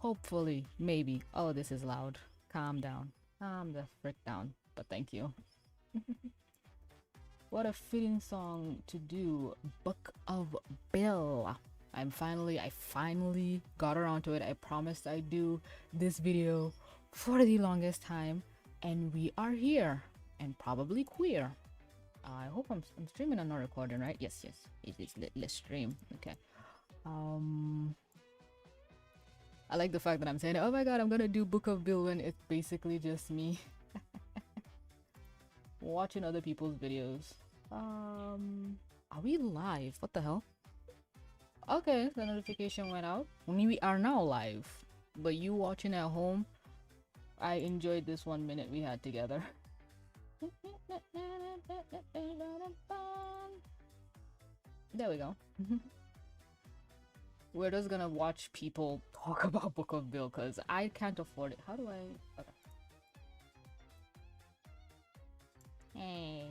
Hopefully, maybe. Oh, this is loud. Calm down. Calm the frick down. But thank you. What a fitting song to do. Book of Bill. I finally got around to it. I promised I'd do this video for the longest time, and we are here, and probably queer. I hope I'm streaming and not recording, right? Yes, it is. Let's stream. Okay. I like the fact that I'm saying, oh my god, I'm gonna do Book of Bill when it's basically just me watching other people's videos. Are we live? What the hell? Okay, the notification went out. We are now live, but you watching at home, I enjoyed this 1 minute we had together. There we go. We're just gonna watch people talk about Book of Bill because I can't afford it. How do I? Okay. Hey.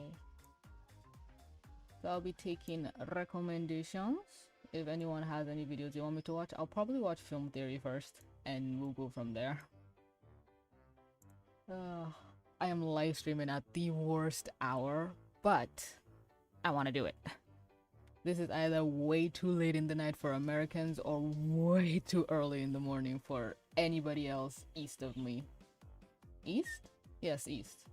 So I'll be taking recommendations. If anyone has any videos you want me to watch, I'll probably watch Film Theory first and we'll go from there. I am live streaming at the worst hour, but I want to do it. This is either way too late in the night for Americans or way too early in the morning for anybody else east of me. East? Yes, east.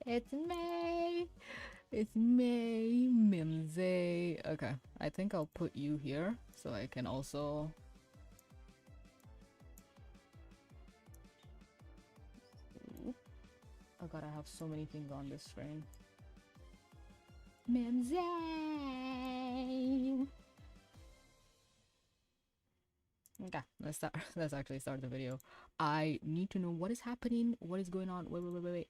It's May. It's May, Mimsy. Okay, I think I'll put you here so I can also. Oh god, I have so many things on this screen. Mimsy. Okay, let's actually start the video. I need to know what is happening, what is going on. Wait.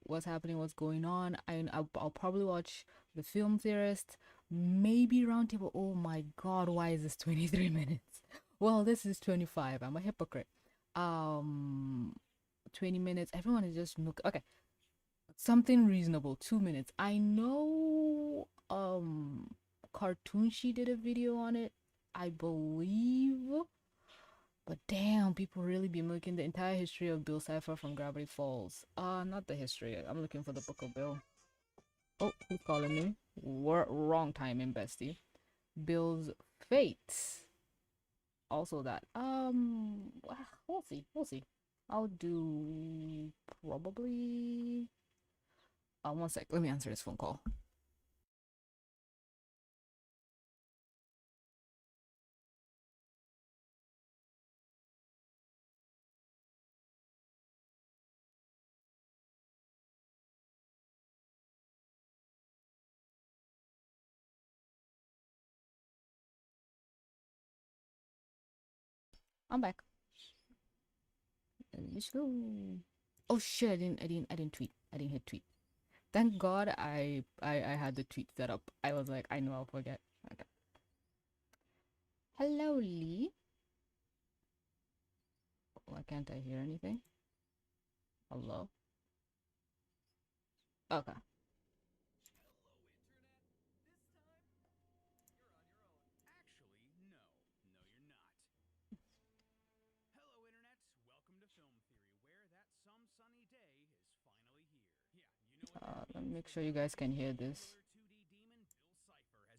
What's happening, what's going on. I'll probably watch The Film Theorist, maybe Roundtable. Oh my god, why is this 23 minutes? Well, this is 25. I'm a hypocrite. 20 minutes. Everyone is just okay. Something reasonable. 2 minutes. I know Cartoon She did a video on it, I believe. But damn, people really be looking the entire history of Bill Cipher from Gravity Falls. Not the history. I'm looking for the Book of Bill. Oh, who's calling me? Wrong timing, bestie. Bill's Fate. Also that. We'll see. I'll do probably. 1 sec. Let me answer this phone call. I'm back. Let's go. Oh shit! I didn't tweet. I didn't hit tweet. Thank God I had the tweet set up. I was like, I know I'll forget. Okay. Hello, Lee. Why can't I hear anything? Hello? Okay. Let me make sure you guys can hear this.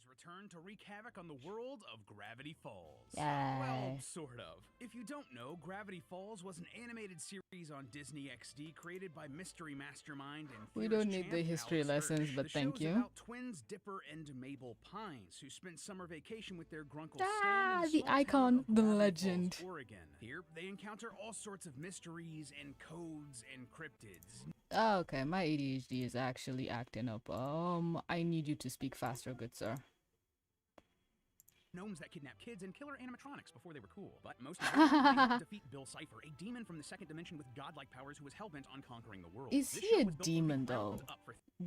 Returned to wreak havoc on the world of Gravity Falls. Yay. Well, sort of. If you don't know, Gravity Falls was an animated series on Disney XD created by mystery mastermind and we don't need the history lessons, but thank you. About twins Dipper and Mabel Pines, who spent summer vacation with their grunkle Stan in the icon, the legend. Falls, Oregon. Here, they encounter all sorts of mysteries and codes and cryptids. Okay, my ADHD is actually acting up. I need you to speak faster, good sir. Gnomes that kidnap kids and killer animatronics before they were cool. But most importantly, they help defeat Bill Cipher, a demon from the second dimension with godlike powers who was hellbent on conquering the world. Is he a demon though?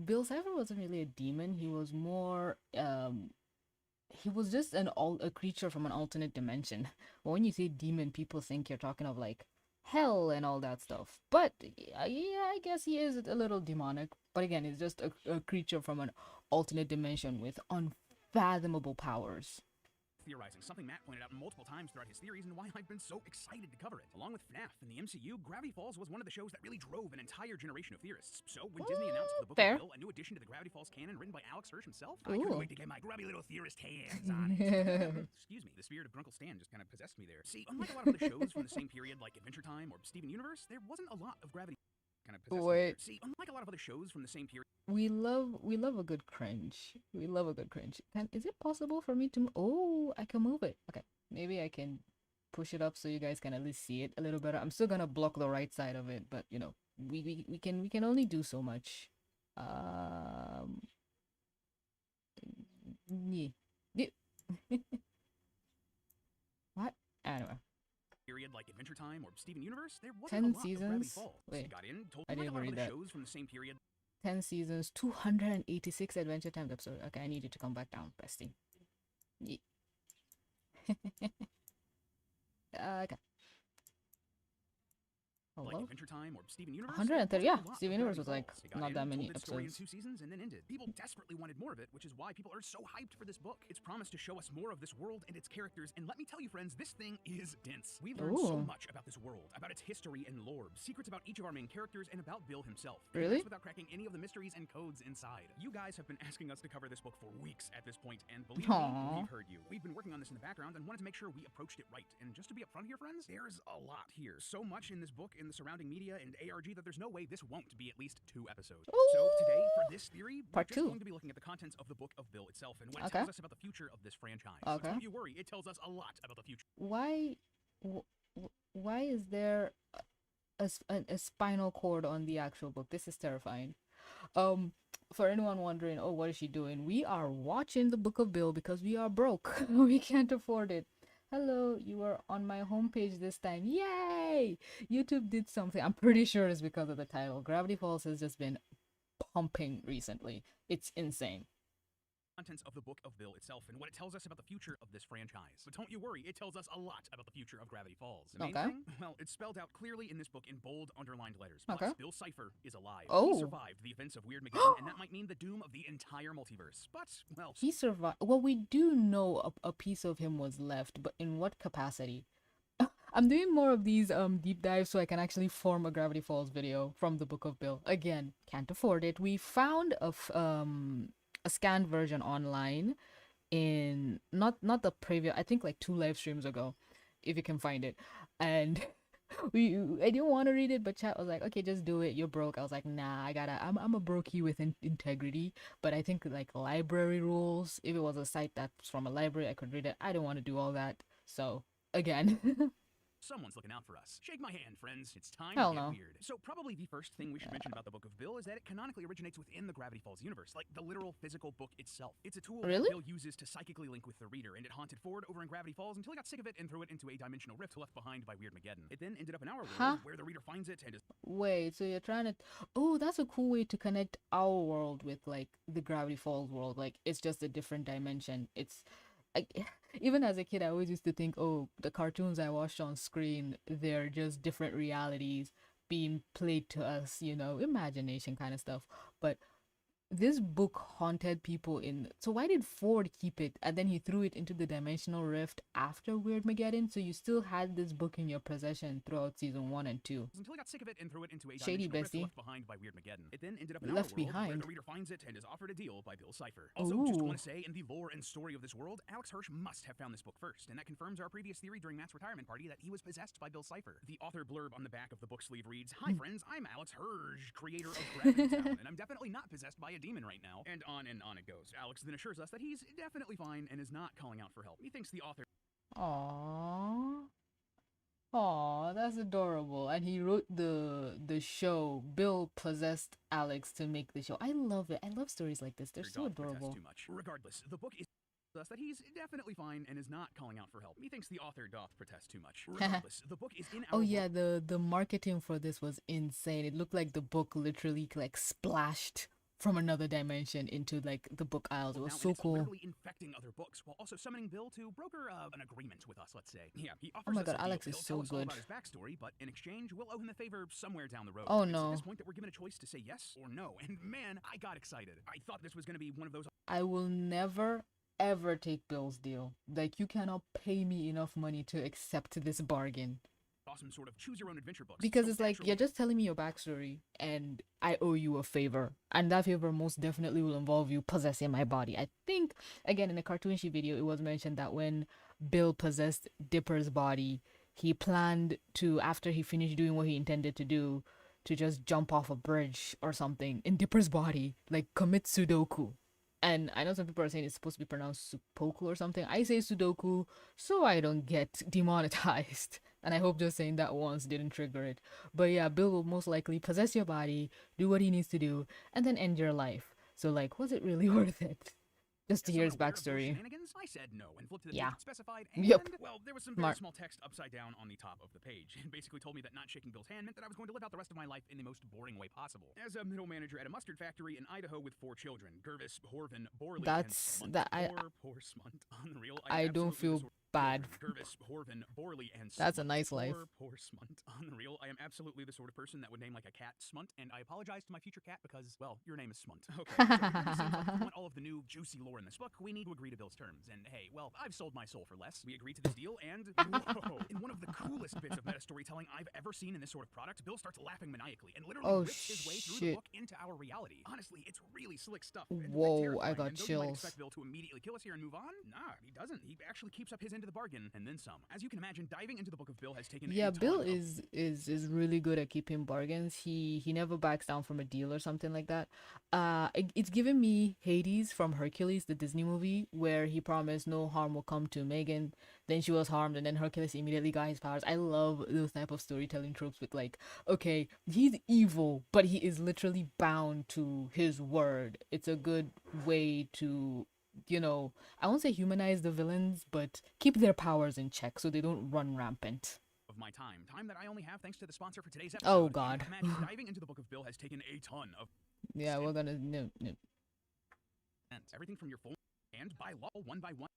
Bill Cipher wasn't really a demon. He was more he was just a creature from an alternate dimension. But when you say demon, people think you're talking of like hell and all that stuff. But yeah, I guess he is a little demonic. But again, it's just a creature from an alternate dimension with unfathomable powers. Theorizing, something Matt pointed out multiple times throughout his theories and why I've been so excited to cover it. Along with FNAF and the MCU, Gravity Falls was one of the shows that really drove an entire generation of theorists. So when Disney announced the Book Fair. of Bill, a new addition to the Gravity Falls canon written by Alex Hirsch himself, I Ooh. couldn't wait to get my grubby little theorist hands on it. Excuse me, the spirit of Grunkle Stan just kind of possessed me there. See, unlike a lot of other shows from the same period like Adventure Time or Steven Universe, there wasn't a lot of Gravity kind of possessed me there. See, unlike a lot of other shows from the same period, we love a good cringe. We love a good cringe. Is it possible for me to? Oh, I can move it. Okay, maybe I can push it up so you guys can at least see it a little better. I'm still gonna block the right side of it, but you know, we can only do so much. Yeah. What? Anyway. Period like Adventure Time or Steven Universe, there wasn't 10 a lot seasons. of Gravity Falls. Wait, Got in, told I didn't like a lot read of the that. shows from the same period. 10 seasons, 286 Adventure Time episodes. Okay, I need you to come back down, bestie. Yeah. Okay. Like Hello? Adventure Time or Steven Universe. 130, yeah. There wasn't a lot Steven of Universe was Gravity like Falls. It got not in, that many told its story in episodes. 2 seasons and then ended. People desperately wanted more of it, which is why people are so hyped for this book. It's promised to show us more of this world and its characters, and let me tell you, friends, this thing is dense. We've learned so Ooh. much about this world, about its history and lore, secrets about each of our main characters, and about Bill himself. Really? Without cracking any of the mysteries and codes inside. You guys have been asking us to cover this book for weeks at this point, and believe me, Aww. we've heard you. We've been working on this in the background and wanted to make sure we approached it right. And just to be upfront here, friends, there's a lot here. So much in this book, in the surrounding media and ARG, that there's no way this won't be at least 2 episodes. So today, for this theory, we're Part just 2. going to be looking at the contents of the Book of Bill itself and what it Okay. tells us about the future of this franchise. Okay. But don't you worry, it tells us a lot about the future. Why is there a spinal cord on the actual book? This is terrifying. For anyone wondering, oh, what is she doing? We are watching the Book of Bill because we are broke. We can't afford it. Hello, you are on my homepage this time. Yay! YouTube did something. I'm pretty sure it's because of the title. Gravity Falls has just been pumping recently. It's insane. Contents of the Book of Bill itself and what it tells us about the future of this franchise. But don't you worry, it tells us a lot about the future of Gravity Falls. The main thing? Well, it's spelled out clearly in this book in bold, underlined letters. Plus, Bill Cipher is alive. He survived the events of Weird Mageddon, and that might mean the doom of the entire multiverse. But, well... He survived. Well, we do know a piece of him was left, but in what capacity? I'm doing more of these deep dives so I can actually form a Gravity Falls video from the Book of Bill. Again, can't afford it. We found a scanned version online in not the previous, I think like 2 live streams ago, if you can find it. And I didn't want to read it, but chat was like, okay, just do it, you're broke. I was like, nah, I'm a brokey with integrity. But I think like library rules, if it was a site that's from a library, I could read it. I don't want to do all that, so again. Someone's looking out for us. Shake my hand, friends. It's time Hell to get no. weird. So probably the first thing we should mention about the Book of Bill is that it canonically originates within the Gravity Falls universe, like the literal physical book itself. It's a tool that Bill uses to psychically link with the reader, and it haunted Ford over in Gravity Falls until he got sick of it and threw it into a dimensional rift left behind by Weird Mageddon. It then ended up in our world, where the reader finds it and is... Wait, so you're trying to... Oh, that's a cool way to connect our world with, like, the Gravity Falls world. Like, it's just a different dimension. It's... even as a kid, I always used to think, oh, the cartoons I watched on screen, they're just different realities being played to us, you know, imagination kind of stuff. But this book haunted people in... So why did Ford keep it and then he threw it into the dimensional rift after Weird Mageddon? So you still had this book in your possession throughout season 1 and 2. Until he got sick of it and threw it into a Shady dimensional rift bestie. left behind by Weird Mageddon. It then ended up in our Left world, where behind. the reader finds it and is offered a deal by Bill Cipher. Also, just want to say, in the lore and story of this world, Alex Hirsch must have found this book first, and that confirms our previous theory during Matt's retirement party that he was possessed by Bill Cipher. The author blurb on the back of the book sleeve reads, "Hi friends, I'm Alex Hirsch, creator of Gravity Town, and I'm definitely not possessed by a demon right now." And on it goes. Alex then assures us that he's definitely fine and is not calling out for help. He thinks the author... Aww. Aww, that's adorable. And he wrote the show. Bill possessed Alex to make the show. I love it. I love stories like this. They're so adorable. Too much. Regardless, the book is us that he's definitely fine and is not calling out for help. He thinks the author doth protest too much. Regardless, the book is in our... Oh yeah, the marketing for this was insane. It looked like the book literally like splashed from another dimension into like the book aisles. It was Now, and so it's cool. literally infecting other books while also summoning Bill to broker an agreement with us, let's say. Yeah, he Oh offers my us god, a deal. Alex is He'll tell so us all good. about his backstory, but in exchange, we'll owe him a favor somewhere down the road. Oh It's at this no. point that we're given a choice to say yes or no, and man, I got excited. I thought this was going to be one of those I will never ever take Bill's deal. Like you cannot pay me enough money to accept this bargain. awesome sort of choose your own adventure books. Because So it's like you're naturally, just telling me your backstory and I owe you a favor. And that favor most definitely will involve you possessing my body. I think again in the Cartoonshi video it was mentioned that when Bill possessed Dipper's body, he planned to, after he finished doing what he intended to do, to just jump off a bridge or something in Dipper's body, like commit Sudoku. And I know some people are saying it's supposed to be pronounced Supoku or something. I say Sudoku so I don't get demonetized. And I hope just saying that once didn't trigger it. But yeah, Bill will most likely possess your body, do what he needs to do, and then end your life. So like, was it really worth it? Just to as hear someone his aware of those backstory. shenanigans, I said no and flipped to the Yeah. page it specified, and, Yep. well, there was some very Smart. small text upside down on the top of the page. It basically told me that not shaking Bill's hand meant that I was going to live out the rest of my life in the most boring way possible. As a middle manager at a mustard factory in Idaho with 4 children, Gervis, Horvin, Borley, That's and Smunt. that Poor Smunt. Unreal. I don't feel bad. Gervis, Horvin, Borley, and That's a Smunt. nice life. Poor Smunt. Unreal. I am absolutely the sort of person that would name like a cat Smunt, and I apologize to my future cat because, well, your name is Smunt. Okay, so it really seems like if we want all of the new juicy lore in this book, we need to agree to Bill's terms. And hey, well, I've sold my soul for less. We agreed to this deal, and whoa, in one of the coolest bits of meta storytelling I've ever seen in this sort of product, Bill starts laughing maniacally and literally Oh, rips his way through the shit. book into our reality. Honestly, it's really slick stuff. And a bit Whoa, I terrifying, got and though you might chills. expect Bill to immediately kill us here and move on, nah, he doesn't. He actually keeps up his end of the bargain, and then some. As you can imagine, diving into the book of Bill has taken Yeah, a Bill ton of is really good at keeping bargains. He never backs down from a deal or something like that. It's given me Hades from Hercules, the Disney movie, where he promised no harm will come to Megan. Then she was harmed, and then Hercules immediately got his powers. I love those type of storytelling tropes with like, okay, he's evil, but he is literally bound to his word. It's a good way to, you know, I won't say humanize the villains, but keep their powers in check so they don't run rampant. my time that I only have thanks to the sponsor for today's episode. Oh god. Imagine diving into the book of Bill has taken a ton of Yeah, we're gonna no. everything from your phone and by law one by one.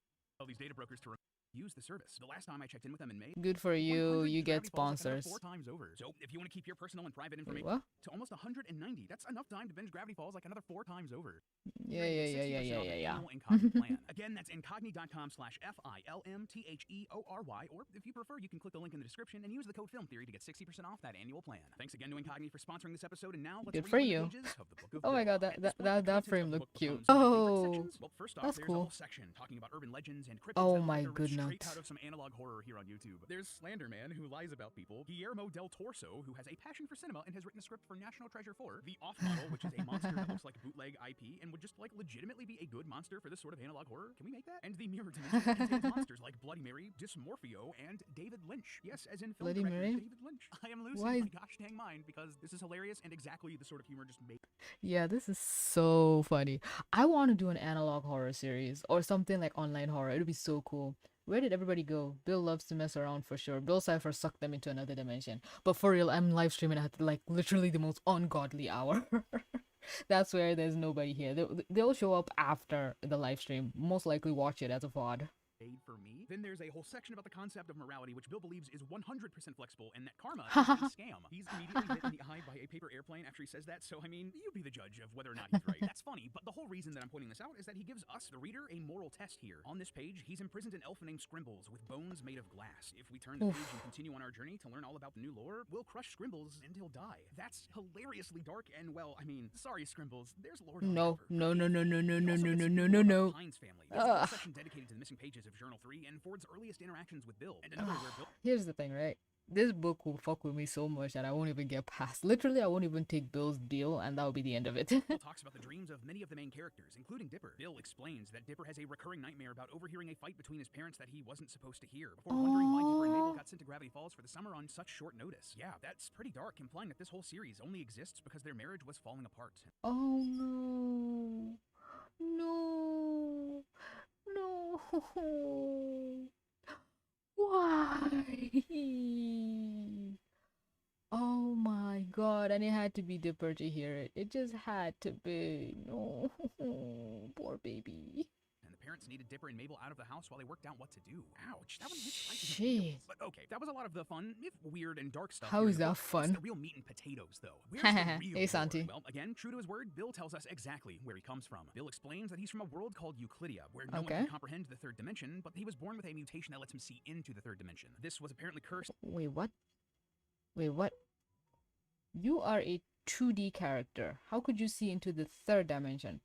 All these data brokers to use the service. The last time I checked in with them in May, Good for you. 100 You get Gravity Falls like another sponsors. 4 times over. So if you want to keep your personal and private Wait, information what? to almost 190, that's enough time to binge Gravity Falls like another 4 times over. Yeah. Incogni plan. Again, that's incogni.com/FILMTHEORY, or if you prefer, you can click the link in the description and use the code Film Theory to get 60% off that annual plan. Thanks again to Incogni for sponsoring this episode, and now let's Good read for the you. pages of the Book of Oh my Bill. god, At this point, the that content frame of the looked book cute. becomes my favorite Oh, sections. Well, first off, that's there's a cool. whole section talking about urban legends and cryptids Oh that my are ripped straight goodness. out of some analog horror here on YouTube. There's Slander Man, who lies about people. Guillermo del Torso, who has a passion for cinema and has written a script for National Treasure 4. The Off Model, which is a monster that looks like bootleg IP and would just like legitimately be a good monster for this sort of analog horror. Can we make that? And the Mirror Dimension that contains monsters like Bloody Mary, Dysmorphio, and David Lynch. Yes, as in film Bloody director Mary? David Lynch. I am losing Why? my gosh dang mind because this is hilarious and exactly the sort of humor just made. Yeah, this is so funny. I want to do an analog horror series or something like online horror. It would be so cool. Where did everybody go? Bill loves to mess around for sure. Bill Cipher sucked them into another dimension. But for real, I'm live streaming at like literally the most ungodly hour. That's where there's nobody here. They'll show up after the live stream. Most likely watch it as a VOD. Made for me. Then there's a whole section about the concept of morality, which Bill believes is 100% flexible, and that karma is a scam. He's immediately hit in the eye by a paper airplane after he says that, so I mean, you be the judge of whether or not he's right. That's funny, but the whole reason that I'm pointing this out is that he gives us, the reader, a moral test here. On this page, he's imprisoned an elf named Scrimbles with bones made of glass. If we turn the page and continue on our journey to learn all about the new lore, we'll crush Scrimbles and he'll die. That's hilariously dark, and well, I mean, sorry Scrimbles, there's lore to No, uncover. no, no, no, no, no, He no, also no, gets no, no, to know about no. the Hines family. There's a whole section dedicated to the missing pages of Journal 3 and Ford's earliest interactions with Bill, and another where Bill Here's the thing, right? This book will fuck with me so much that I won't even get past. Literally, I won't even take Bill's deal, and that will be the end of it. talks about the dreams of many of the main characters, including Dipper. Bill explains that Dipper has a recurring nightmare about overhearing a fight between his parents that he wasn't supposed to hear, before wondering why Dipper and Mabel got sent to Gravity Falls for the summer on such short notice. Yeah, that's pretty dark, implying that this whole series only exists because their marriage was falling apart. Oh no. No. No. Why? Oh my god, and it had to be Dipper to hear it. It just had to be. No, poor baby. And the parents needed Dipper and Mabel out of the house while they worked out what to do. Ouch, that one hits right in the Shit. feels. But okay, that was a lot of the fun, if weird and dark stuff How here in is the that book. What's fun? the real meat and potatoes, though? Where's the real Hey, lore? Santi. Well, again, true to his word, Bill tells us exactly where he comes from. Bill explains that he's from a world called Euclidia, where no one Okay. can comprehend the third dimension, but he was born with a mutation that lets him see into the third dimension. This was apparently cursed. Wait, what? Wait, what? You are a 2D character. How could you see into the third dimension?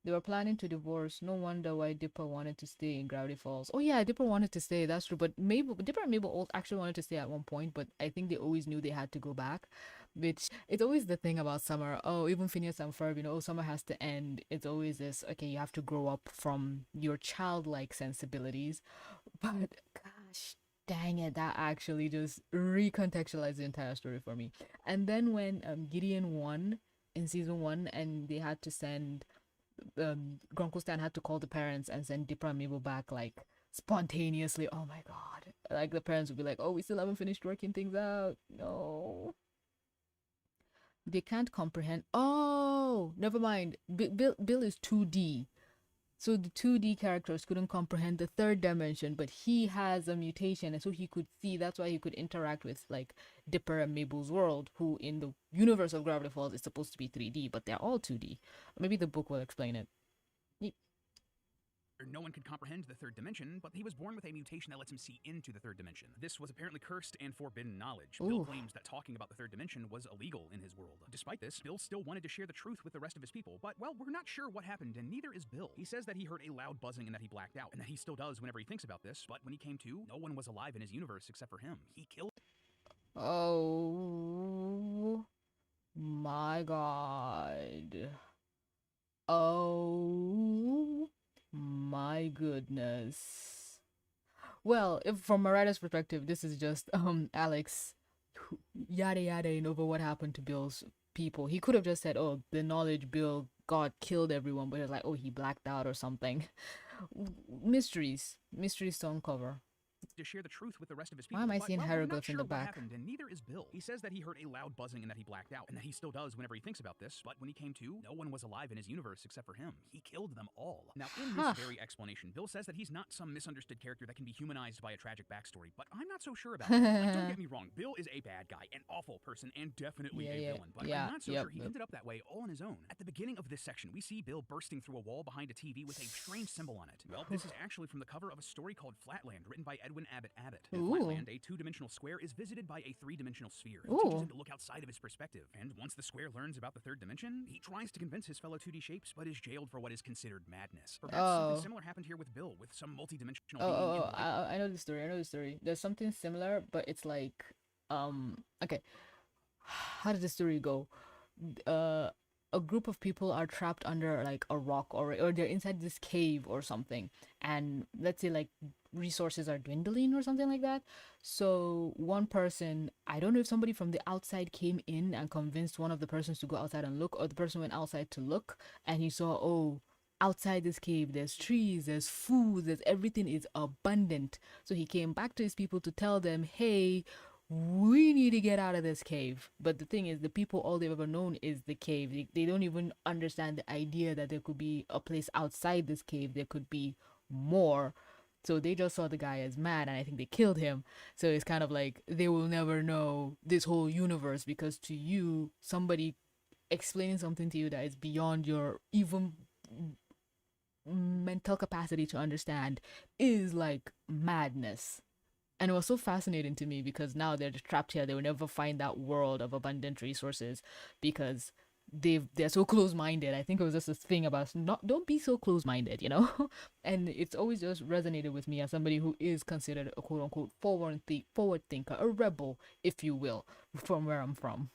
They were planning to divorce. No wonder why Dipper wanted to stay in Gravity Falls. Oh yeah, Dipper wanted to stay. That's true. But Mabel, Dipper and Mabel actually wanted to stay at one point, but I think they always knew they had to go back. Which it's always the thing about Summer. Oh, even Phineas and Ferb, oh, Summer has to end. It's always this. Okay, you have to grow up from your childlike sensibilities. But gosh, dang it, that actually just recontextualized the entire story for me. And then when Gideon won in season one, and they had to send Grunkle Stan had to call the parents and send Dipper and Mabel back like spontaneously. Oh my god! Like the parents would be like, "Oh, we still haven't finished working things out." No, they can't comprehend. Oh, never mind. Bill is 2D. So the 2D characters couldn't comprehend the third dimension, but he has a mutation, and so he could see. That's why he could interact with like Dipper and Mabel's world, who in the universe of Gravity Falls is supposed to be 3D, but they're all 2D. Maybe the book will explain it. No one could comprehend the third dimension, but he was born with a mutation that lets him see into the third dimension. This was apparently cursed and forbidden knowledge. Ooh. Bill claims that talking about the third dimension was illegal in his world. Despite this, Bill still wanted to share the truth with the rest of his people, but, well, we're not sure what happened, and neither is Bill. He says that he heard a loud buzzing and that he blacked out, and that he still does whenever he thinks about this, but when he came to, no one was alive in his universe except for him. He killed. Oh my god. Oh my goodness. Well, if from a writer's perspective, this is just Alex yada yada over what happened to Bill's people. He could have just said, "Oh, the knowledge Bill got killed everyone," but it's like, "Oh, he blacked out or something." Mysteries to uncover. To share the truth with the rest of his people. Why am I but, seeing well, hieroglyphs in sure the back? What happened, and neither is Bill. He says that he heard a loud buzzing and that he blacked out, and that he still does whenever he thinks about this, but when he came to, no one was alive in his universe except for him. He killed them all. Now, in this very explanation, Bill says that he's not some misunderstood character that can be humanized by a tragic backstory, but I'm not so sure about that. Like, don't get me wrong, Bill is a bad guy, an awful person, and definitely a villain, but I'm not so sure he ended up that way all on his own. At the beginning of this section, we see Bill bursting through a wall behind a TV with a strange symbol on it. Well, this is actually from the cover of a story called Flatland, written by Edwin Abbott Abbott. In Flatland, a two-dimensional square is visited by a three-dimensional sphere, who teaches him to look outside of his perspective. And once the square learns about the third dimension, he tries to convince his fellow 2D shapes, but is jailed for what is considered madness. Perhaps something similar happened here with Bill, with some multi-dimensional being. I know the story. I know the story. There's something similar, but it's like, okay. How did the story go? A group of people are trapped under like a rock, or they're inside this cave or something, and let's say like resources are dwindling or something like that. So one person, I don't know if somebody from the outside came in and convinced one of the persons to go outside and look, or the person went outside to look and he saw, oh, outside this cave there's trees, there's food, there's everything is abundant. So he came back to his people to tell them, hey, we need to get out of this cave. But the thing is, the people, all they've ever known is the cave. They don't even understand the idea that there could be a place outside this cave. There could be more. So they just saw the guy as mad, and I think they killed him. So it's kind of like they will never know this whole universe, because to you, somebody explaining something to you that is beyond your even mental capacity to understand is like madness. And it was so fascinating to me because now they're just trapped here. They will never find that world of abundant resources because they're so close-minded. I think it was just this thing about don't be so close-minded, you know. And it's always just resonated with me as somebody who is considered a quote-unquote forward thinker, a rebel, if you will, from where I'm from.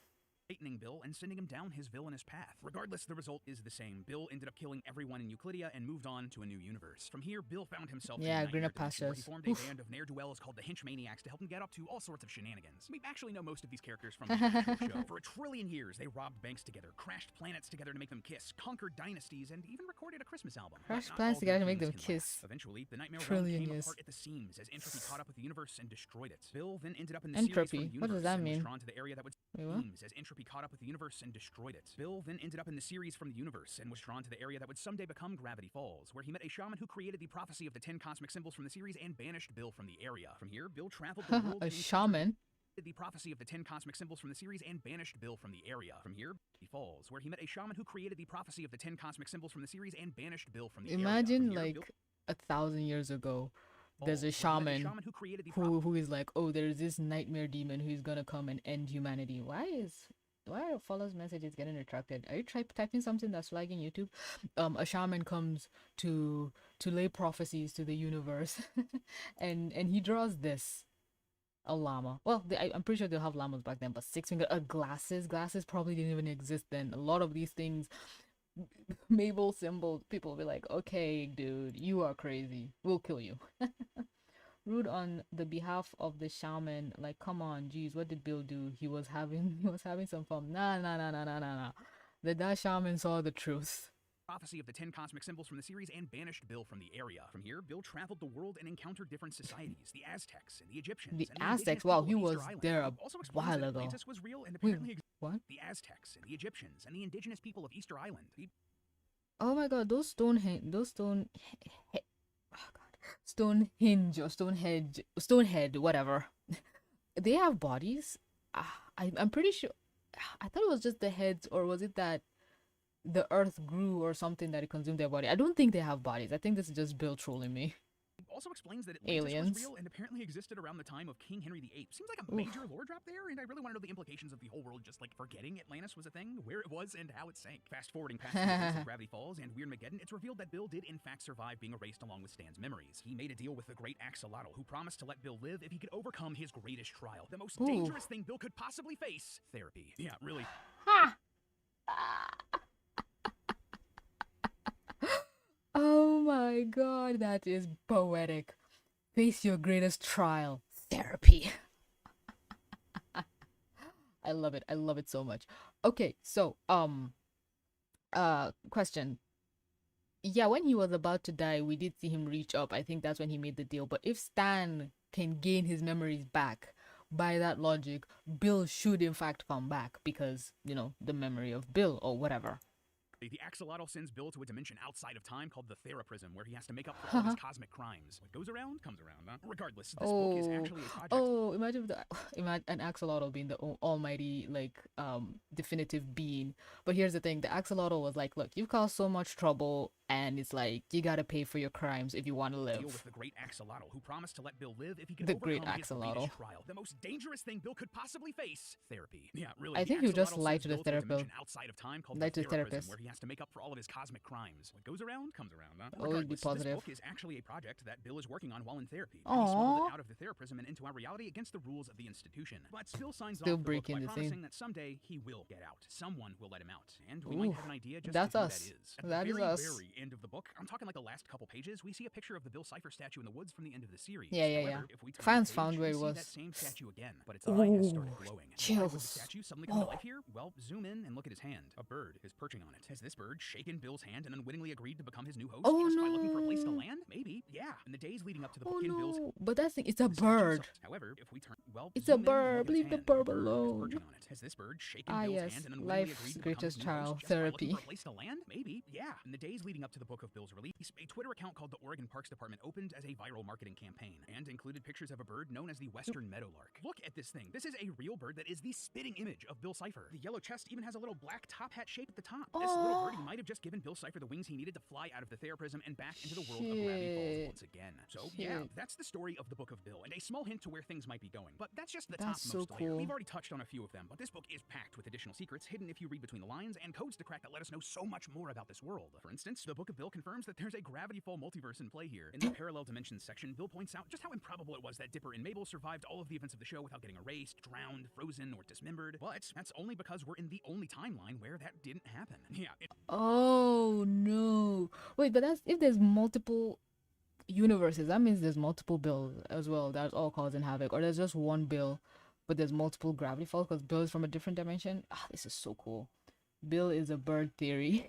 Lightning Bill and sending him down his villainous path. Regardless, the result is the same. Bill ended up killing everyone in Euclidia and moved on to a new universe. From here, Bill found himself in a greener nightmare dimension where he pastures. formed a band of ne'er-do-wells called the Henchmaniacs to help him get up to all sorts of shenanigans. We actually know most of these characters from the actual show. For a trillion years, they robbed banks together, crashed planets together to make them kiss, conquered dynasties, and even recorded a Christmas album. Crashed planets together to make them kiss. Eventually, the nightmare realm Trillion came years. apart at the seams as entropy caught up with the universe and destroyed it. Bill then ended up in the Entropy? series from the What does universe that and was mean? drawn to the area that would Wait, what? seams as entropy caught up with the universe and destroyed it. Bill then ended up in the series from the universe and was drawn to the area that would someday become Gravity Falls, where he met a shaman who created the prophecy of the 10 cosmic symbols from the series and banished Bill from the area. From here, Bill traveled the world A and shaman? the prophecy of the 10 cosmic symbols from the series and banished Bill from the area. From here, he falls, where he met a shaman who created the prophecy of the 10 cosmic symbols from the series and banished Bill from the Imagine area. like 1,000 years ago, there's a Falls, where he met shaman who created the who is like, oh, there's this nightmare demon who's gonna come and end humanity. Why are followers' messages getting retracted? Are you typing something that's flagging YouTube? A shaman comes to lay prophecies to the universe, and he draws this. A llama. Well, I'm pretty sure they'll have llamas back then, but six-finger glasses probably didn't even exist then. A lot of these things, Mabel symbols, people will be like, okay, dude, you are crazy. We'll kill you. Rude on the behalf of the shaman. Like, come on, geez, what did Bill do? He was having some fun. Nah. That shaman saw the truth. Prophecy of the 10 cosmic symbols from the series and banished Bill from the area. From here, Bill traveled the world and encountered different societies, the Aztecs and the Egyptians. The and Aztecs? indigenous Wow, people he of Easter was Island. there a Also explains while that ago. Atlantis was real and Wait, apparently what? the Aztecs and the Egyptians and the indigenous people of Easter Island. Oh my god, Stonehead, whatever. They have bodies. I'm pretty sure. I thought it was just the heads, or was it that the earth grew or something that it consumed their body? I don't think they have bodies. I think this is just Bill trolling me. Also explains that Atlantis Aliens. was real and apparently existed around the time of King Henry VIII. Seems like a major lore drop there, and I really want to know the implications of the whole world just like forgetting Atlantis was a thing, where it was, and how it sank. Fast forwarding past the events of Gravity Falls and Weirdmageddon, it's revealed that Bill did in fact survive being erased along with Stan's memories. He made a deal with the great Axolotl, who promised to let Bill live if he could overcome his greatest trial. The most dangerous thing Bill could possibly face: therapy. Yeah, really. Oh my god, that is poetic. Face your greatest trial. Therapy. I love it. I love it so much. Okay, so question. Yeah, when he was about to die, we did see him reach up. I think that's when he made the deal. But if Stan can gain his memories back, by that logic, Bill should in fact come back because, you know, the memory of Bill or whatever. The Axolotl sends Bill to a dimension outside of time called the Theraprism, where he has to make up for all his cosmic crimes. What goes around, comes around, huh? Regardless, this book is actually a project. Oh, imagine an axolotl being the almighty, like, definitive being. But here's the thing, the axolotl was like, look, you've caused so much trouble, and it's like, you gotta pay for your crimes if you want to live. Deal with the great axolotl, who promised to let Bill live if he could The overcome great his axolotl. greatest trial. The most dangerous thing Bill could possibly face: therapy. Yeah, really. I think you just lied to the therapist. therapist. Outside of time called Lied the to the Theraprism, therapist. where he has to make up for all of his cosmic crimes. What goes around, comes around, huh? Always be Regardless, positive. this book is actually a project that Bill is working on while in therapy. He smuggled it out of the Theraprism and into our reality against the rules of the institution. But still signs Still off the book breaking by the promising scene. that someday he will get out. Someone will let him out, and we might have an idea just that's who us. that is. At That the is very, us. very end of the book, I'm talking like the last couple pages, we see a picture of the Bill Cipher statue in the woods from the end of the series. Yeah. However, if we turn Fans the page, found where we it see was. that same statue again, but its eye has started glowing. Why would the Chills. statue suddenly come to life here? Well, zoom in and look at his hand. A bird is perching on it. Has this bird shaken Bill's hand and unwittingly agreed to become his new host just by looking for a place to land? Maybe. Yeah. In the days leading up to the book in Bill's But that's the thing, it's a the statue bird. sucks. However, if we turn, well, It's zoom a in and bird. look at his Leave the hand. bird A bird is alone. perching on it. Has this bird shaken Ah, Bill's yes. hand and unwittingly Life's agreed to become greatest his new trial, host just by looking therapy. for a place to land? Maybe. Yeah. In the days leading up to the book of Bill's release, a Twitter account called the Oregon Parks Department opened as a viral marketing campaign and included pictures of a bird known as the Western Meadowlark. Look at this thing. This is a real bird that is the spitting image of Bill Cipher. The yellow chest even has a little black top hat shape at the top. This little birdie might have just given Bill Cipher the wings he needed to fly out of the Theraprism and back into the world of Gravity Falls once again. So yeah, that's the story of the book of Bill, and a small hint to where things might be going. But that's just the That's so topmost layer. cool. We've already touched on a few of them, but this book is packed with additional secrets hidden if you read between the lines and codes to crack that let us know so much more about this world. For instance, the Book of Bill confirms that there's a Gravity Fall multiverse in play here. In the parallel dimensions section, Bill points out just how improbable it was that Dipper and Mabel survived all of the events of the show without getting erased, drowned, frozen, or dismembered. But that's only because we're in the only timeline where that didn't happen. Yeah. Oh no. Wait, but that's if there's multiple universes, that means there's multiple Bills as well that's all causing havoc, or there's just one Bill but there's multiple Gravity Falls because Bill is from a different dimension. Ah, this is so cool. Bill is a bird theory.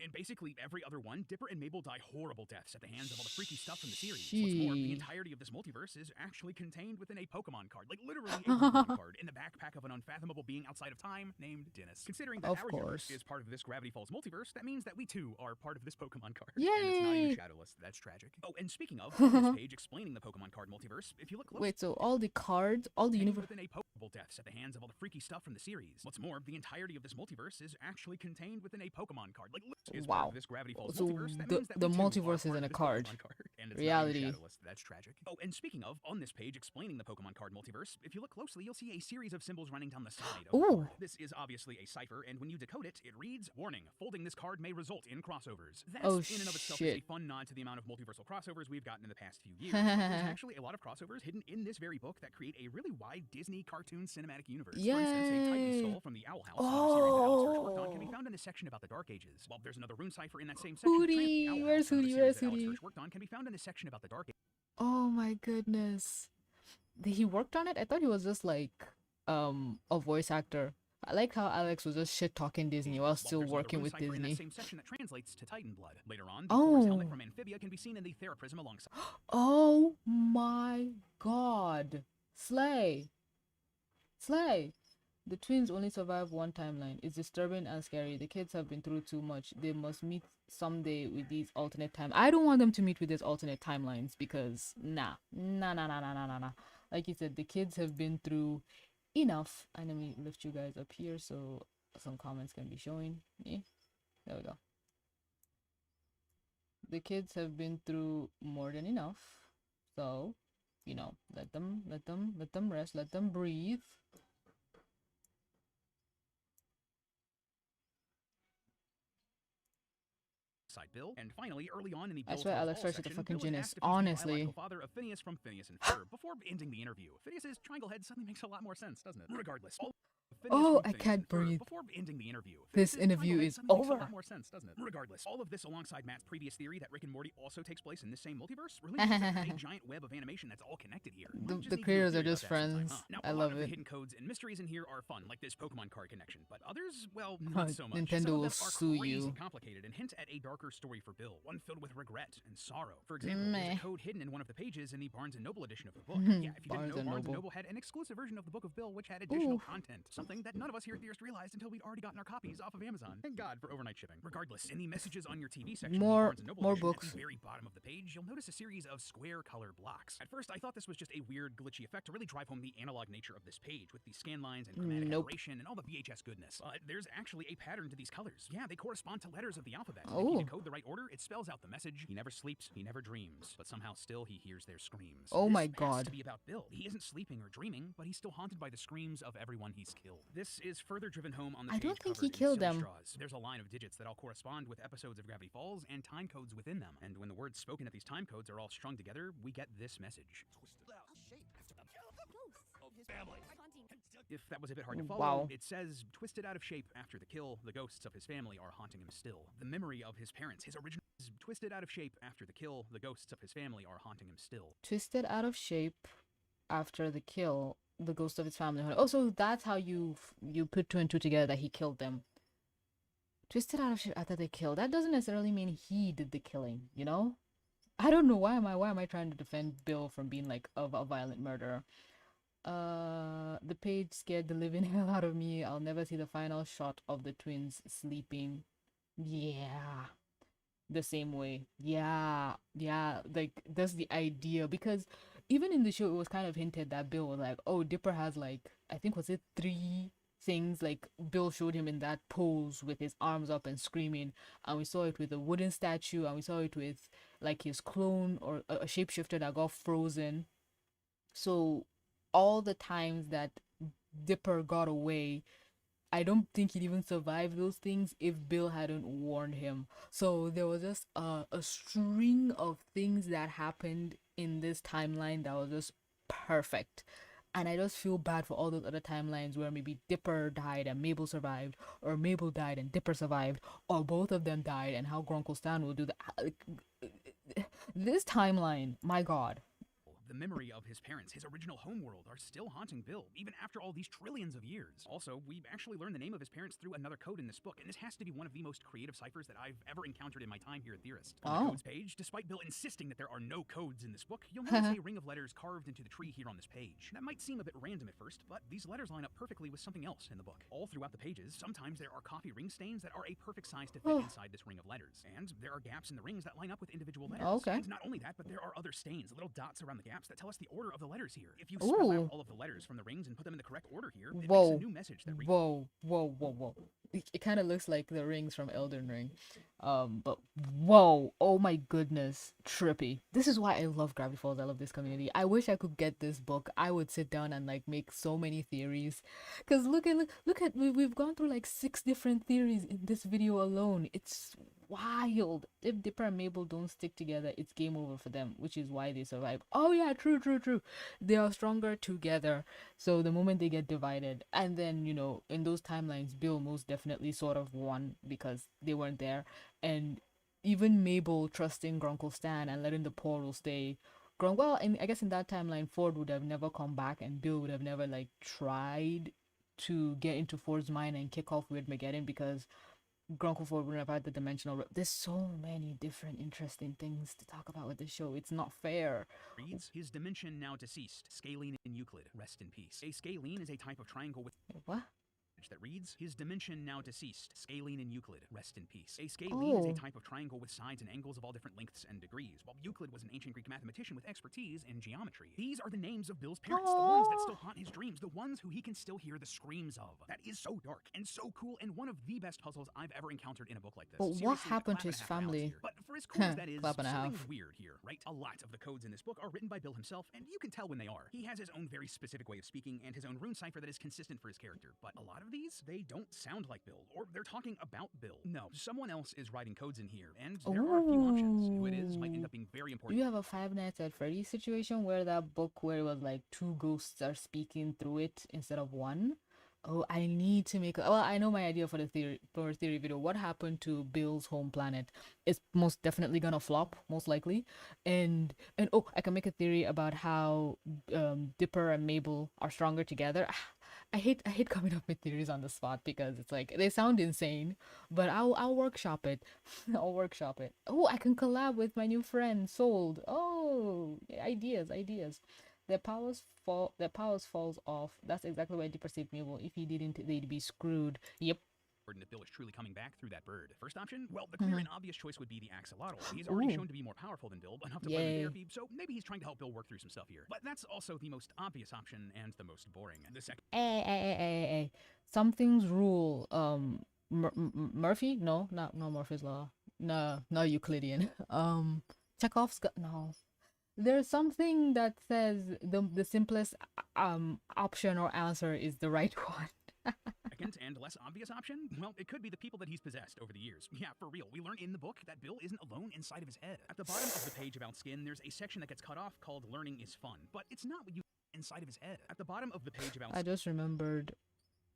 In basically every other one, Dipper and Mabel die horrible deaths at the hands of all the freaky stuff from the series. What's more, the entirety of this multiverse is actually contained within a Pokemon card. Like, literally a Pokemon card in the backpack of an unfathomable being outside of time named Dennis. Considering that our universe is part of this Gravity Falls multiverse, that means that we too are part of this Pokemon card. Yay! And it's not even shadowless. That's tragic. Oh, and speaking of, on this page explaining the Pokemon card multiverse, if you look close... Wait, so all the cards, all the universe... within a Pokeball deaths at the hands of all the freaky stuff from the series. What's more, the entirety of this multiverse is actually contained within a Pokemon card. Like, is part of this Gravity Falls so multiverse, that means that the multiverse is in a card. And it's Reality. That's tragic. Oh, and speaking of, on this page explaining the Pokemon card multiverse, if you look closely, you'll see a series of symbols running down the side of the card. This is obviously a cipher, and when you decode it, it reads, "Warning, folding this card may result in crossovers." That's in and of itself is a fun nod to the amount of multiversal crossovers we've gotten in the past few years. There's actually a lot of crossovers hidden in this very book that create a really wide Disney cartoon cinematic universe. Yay. For instance, a Titan skull from the Owl House, series that Alex Hirsch worked on, can be found in this section about the Dark Ages. While there's another rune cipher in that same section, Where's Hootie? Where's Hootie? Alex worked on can be found in this section about the Dark Ages. Oh my goodness. He worked on it? I thought he was just like a voice actor. I like how Alex was just shit talking Disney while still working with Disney. In that same section that translates to Titan blood. Later on, the Thor's helmet from Amphibia can be seen in the Theraprism alongside. Oh my god. Slay. The twins only survive one timeline. It's disturbing and scary. The kids have been through too much. They must meet someday with these alternate time. I don't want them to meet with these alternate timelines because nah. Like you said, the kids have been through enough. And let me lift you guys up here so some comments can be showing. There we go. The kids have been through more than enough. So, you know, let them rest, let them breathe. Bill, and finally, early on in the I swear Alex Hirsch is a fucking genius, honestly. Father of Phineas from Phineas and Ferb. Before ending the interview, Phineas's triangle head suddenly makes a lot more sense, doesn't it? Regardless. I can't breathe. Before ending the interview, this interview is over. Makes a lot more sense, doesn't it? Regardless, all of this alongside Matt's previous theory that Rick and Morty also takes place in this same multiverse really a giant web of animation that's all connected here. The creators are just friends. Now, I love it. The hidden codes and mysteries in here are fun, like this Pokemon card connection, but others, well, not so much. Nintendo will sue you. Complicated and hint at a darker story for Bill, one filled with regret and sorrow. For example, there's a code hidden in one of the pages in the Barnes & Noble edition of the book. Yeah, if you didn't know, Barnes & Noble had an exclusive version of the Book of Bill which had additional content, something that none of us here at Theorist realized until we'd already gotten our copies off of Amazon. Thank God for overnight shipping. Regardless, in the messages on your TV section, more books. At the very bottom of the page, you'll notice a series of square color blocks. At first, I thought this was just a weird glitchy effect to really drive home the analog nature of this page with the scan lines and chromatic aberration and all the VHS goodness. But there's actually a pattern to these colors. Yeah, they correspond to letters of the alphabet. If you decode the right order, it spells out the message: he never sleeps, he never dreams, but somehow still he hears their screams. Oh my God. This has God. to be about Bill. He isn't sleeping or dreaming, but he's still haunted by the screams of everyone he's killed. This is further driven home on the I page don't think cover he killed them. Straws. There's a line of digits that all correspond with episodes of Gravity Falls and time codes within them. And when the words spoken at these time codes are all strung together, we get this message. If that was a bit hard to follow, it says, twisted out of shape after the kill, the ghosts of his family are haunting him still. The memory of his parents, his original, is twisted out of shape after the kill, the ghosts of his family are haunting him still. Twisted out of shape after the kill, the ghost of his family. Oh, so that's how you put two and two together, that he killed them. Twisted out of shape after the kill. That doesn't necessarily mean he did the killing, you know? I don't know why am I trying to defend Bill from being like a violent murderer. The page scared the living hell out of me. I'll never see the final shot of the twins sleeping. Yeah. The same way. Yeah. Like, that's the idea, because even in the show it was kind of hinted that Bill was like, oh, Dipper has like, I think was it 3 things, like Bill showed him in that pose with his arms up and screaming, and we saw it with a wooden statue, and we saw it with like his clone or a shapeshifter that got frozen. So all the times that Dipper got away, I don't think he'd even survive those things if Bill hadn't warned him. So there was just a string of things that happened in this timeline that was just perfect. And I just feel bad for all those other timelines where maybe Dipper died and Mabel survived, or Mabel died and Dipper survived, or both of them died, and how Grunkle Stan will do that. This timeline, my god. The memory of his parents, his original homeworld, are still haunting Bill, even after all these trillions of years. Also, we actually learn the name of his parents through another code in this book, and this has to be one of the most creative ciphers that I've ever encountered in my time here at Theorist. On the Oh. codes page, despite Bill insisting that there are no codes in this book, you'll notice a ring of letters carved into the tree here on this page. That might seem a bit random at first, but these letters line up perfectly with something else in the book. All throughout the pages, sometimes there are coffee ring stains that are a perfect size to fit inside this ring of letters, and there are gaps in the rings that line up with individual letters. Okay. And not only that, but there are other stains, little dots around the gaps that tell us the order of the letters here. If you spell out all of the letters from the rings and put them in the correct order here, it makes a new message that reads. Whoa. It kind of looks like the rings from Elden Ring. But whoa, oh my goodness, trippy. This is why I love Gravity Falls. I love this community. I wish I could get this book. I would sit down and like make so many theories. Cause look at we've gone through like 6 different theories in this video alone. It's wild. If Dipper and Mabel don't stick together, it's game over for them, which is why they survive. Oh yeah, true. They are stronger together. So the moment they get divided, and then in those timelines, Bill most definitely sort of won because they weren't there, and even Mabel trusting Grunkle Stan and letting the portal stay. Well, and I guess in that timeline, Ford would have never come back, and Bill would have never like tried to get into Ford's mind and kick off Weird Mageddon because Grunkle Ford would have had the dimensional. There's so many different interesting things to talk about with this show. It's not fair. Reads, his dimension now deceased. Scalene in Euclid, rest in peace. A scalene is a type of triangle with What? that reads, his dimension now deceased. Scalene in Euclid, rest in peace. A scalene is a type of triangle with sides and angles of all different lengths and degrees, while Euclid was an ancient Greek mathematician with expertise in geometry. These are the names of Bill's parents, the ones that still haunt his dreams, the ones who he can still hear the screams of. That is so dark and so cool, and one of the best puzzles I've ever encountered in a book like this. But what happened to his family? But for as cool as that is, Clap and a half. something's weird here, right? A lot of the codes in this book are written by Bill himself, and you can tell when they are. He has his own very specific way of speaking and his own rune cipher that is consistent for his character, but a lot of these, they don't sound like Bill, or they're talking about Bill. No, someone else is writing codes in here, and there are a few options. Who it is might end up being very important. You have a Five Nights at Freddy's situation where that book where it was like 2 ghosts are speaking through it instead of one. Oh, I need to make well, I know my idea for the theory video. What happened to Bill's home planet? It's most definitely gonna flop, most likely. And oh, I can make a theory about how Dipper and Mabel are stronger together. I hate coming up with theories on the spot because it's like they sound insane, but I'll workshop it. I'll workshop it. Oh, I can collab with my new friend. Sold. Oh, ideas. Their powers falls off. That's exactly why Dipper saved Mabel. If he didn't, they'd be screwed. Yep. If Bill is truly coming back through that bird. First option? Well, the clear and obvious choice would be the axolotl. He's already shown to be more powerful than Bill, enough to play with therapy, so maybe he's trying to help Bill work through some stuff here. But that's also the most obvious option and the most boring. The second. Hey. Something's rule. Murphy? No, not Murphy's law. No, not Euclidean. Chekhov's got no. There's something that says the simplest option or answer is the right one. Second and less obvious option? Well, it could be the people that he's possessed over the years. Yeah, for real. We learn in the book that Bill isn't alone inside of his head. At the bottom of the page about skin, there's a section that gets cut off called Learning is Fun, but it's not what you inside of his head. At the bottom of the page about I just remembered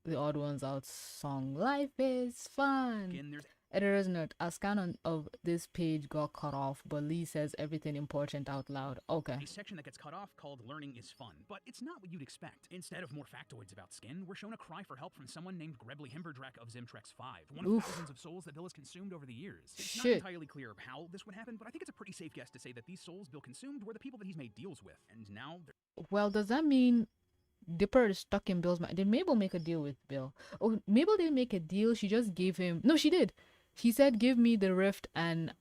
the Odd Ones Out song, Life is Fun. skin, there's Editor's note, a scan of this page got cut off, but Lee says everything important out loud. Okay. a section that gets cut off called Learning is Fun, but it's not what you'd expect. Instead of more factoids about skin, we're shown a cry for help from someone named Grebly Himberdrek of Zimtrex 5, one of thousands of souls that Bill has consumed over the years. It's not entirely clear how this would happen, but I think it's a pretty safe guess to say that these souls Bill consumed were the people that he's made deals with, and now they're Well, does that mean Dipper is stuck in Bill's mind? Did Mabel make a deal with Bill? Oh, Mabel didn't make a deal. She just gave him. No, she did. He said, "Give me the rift and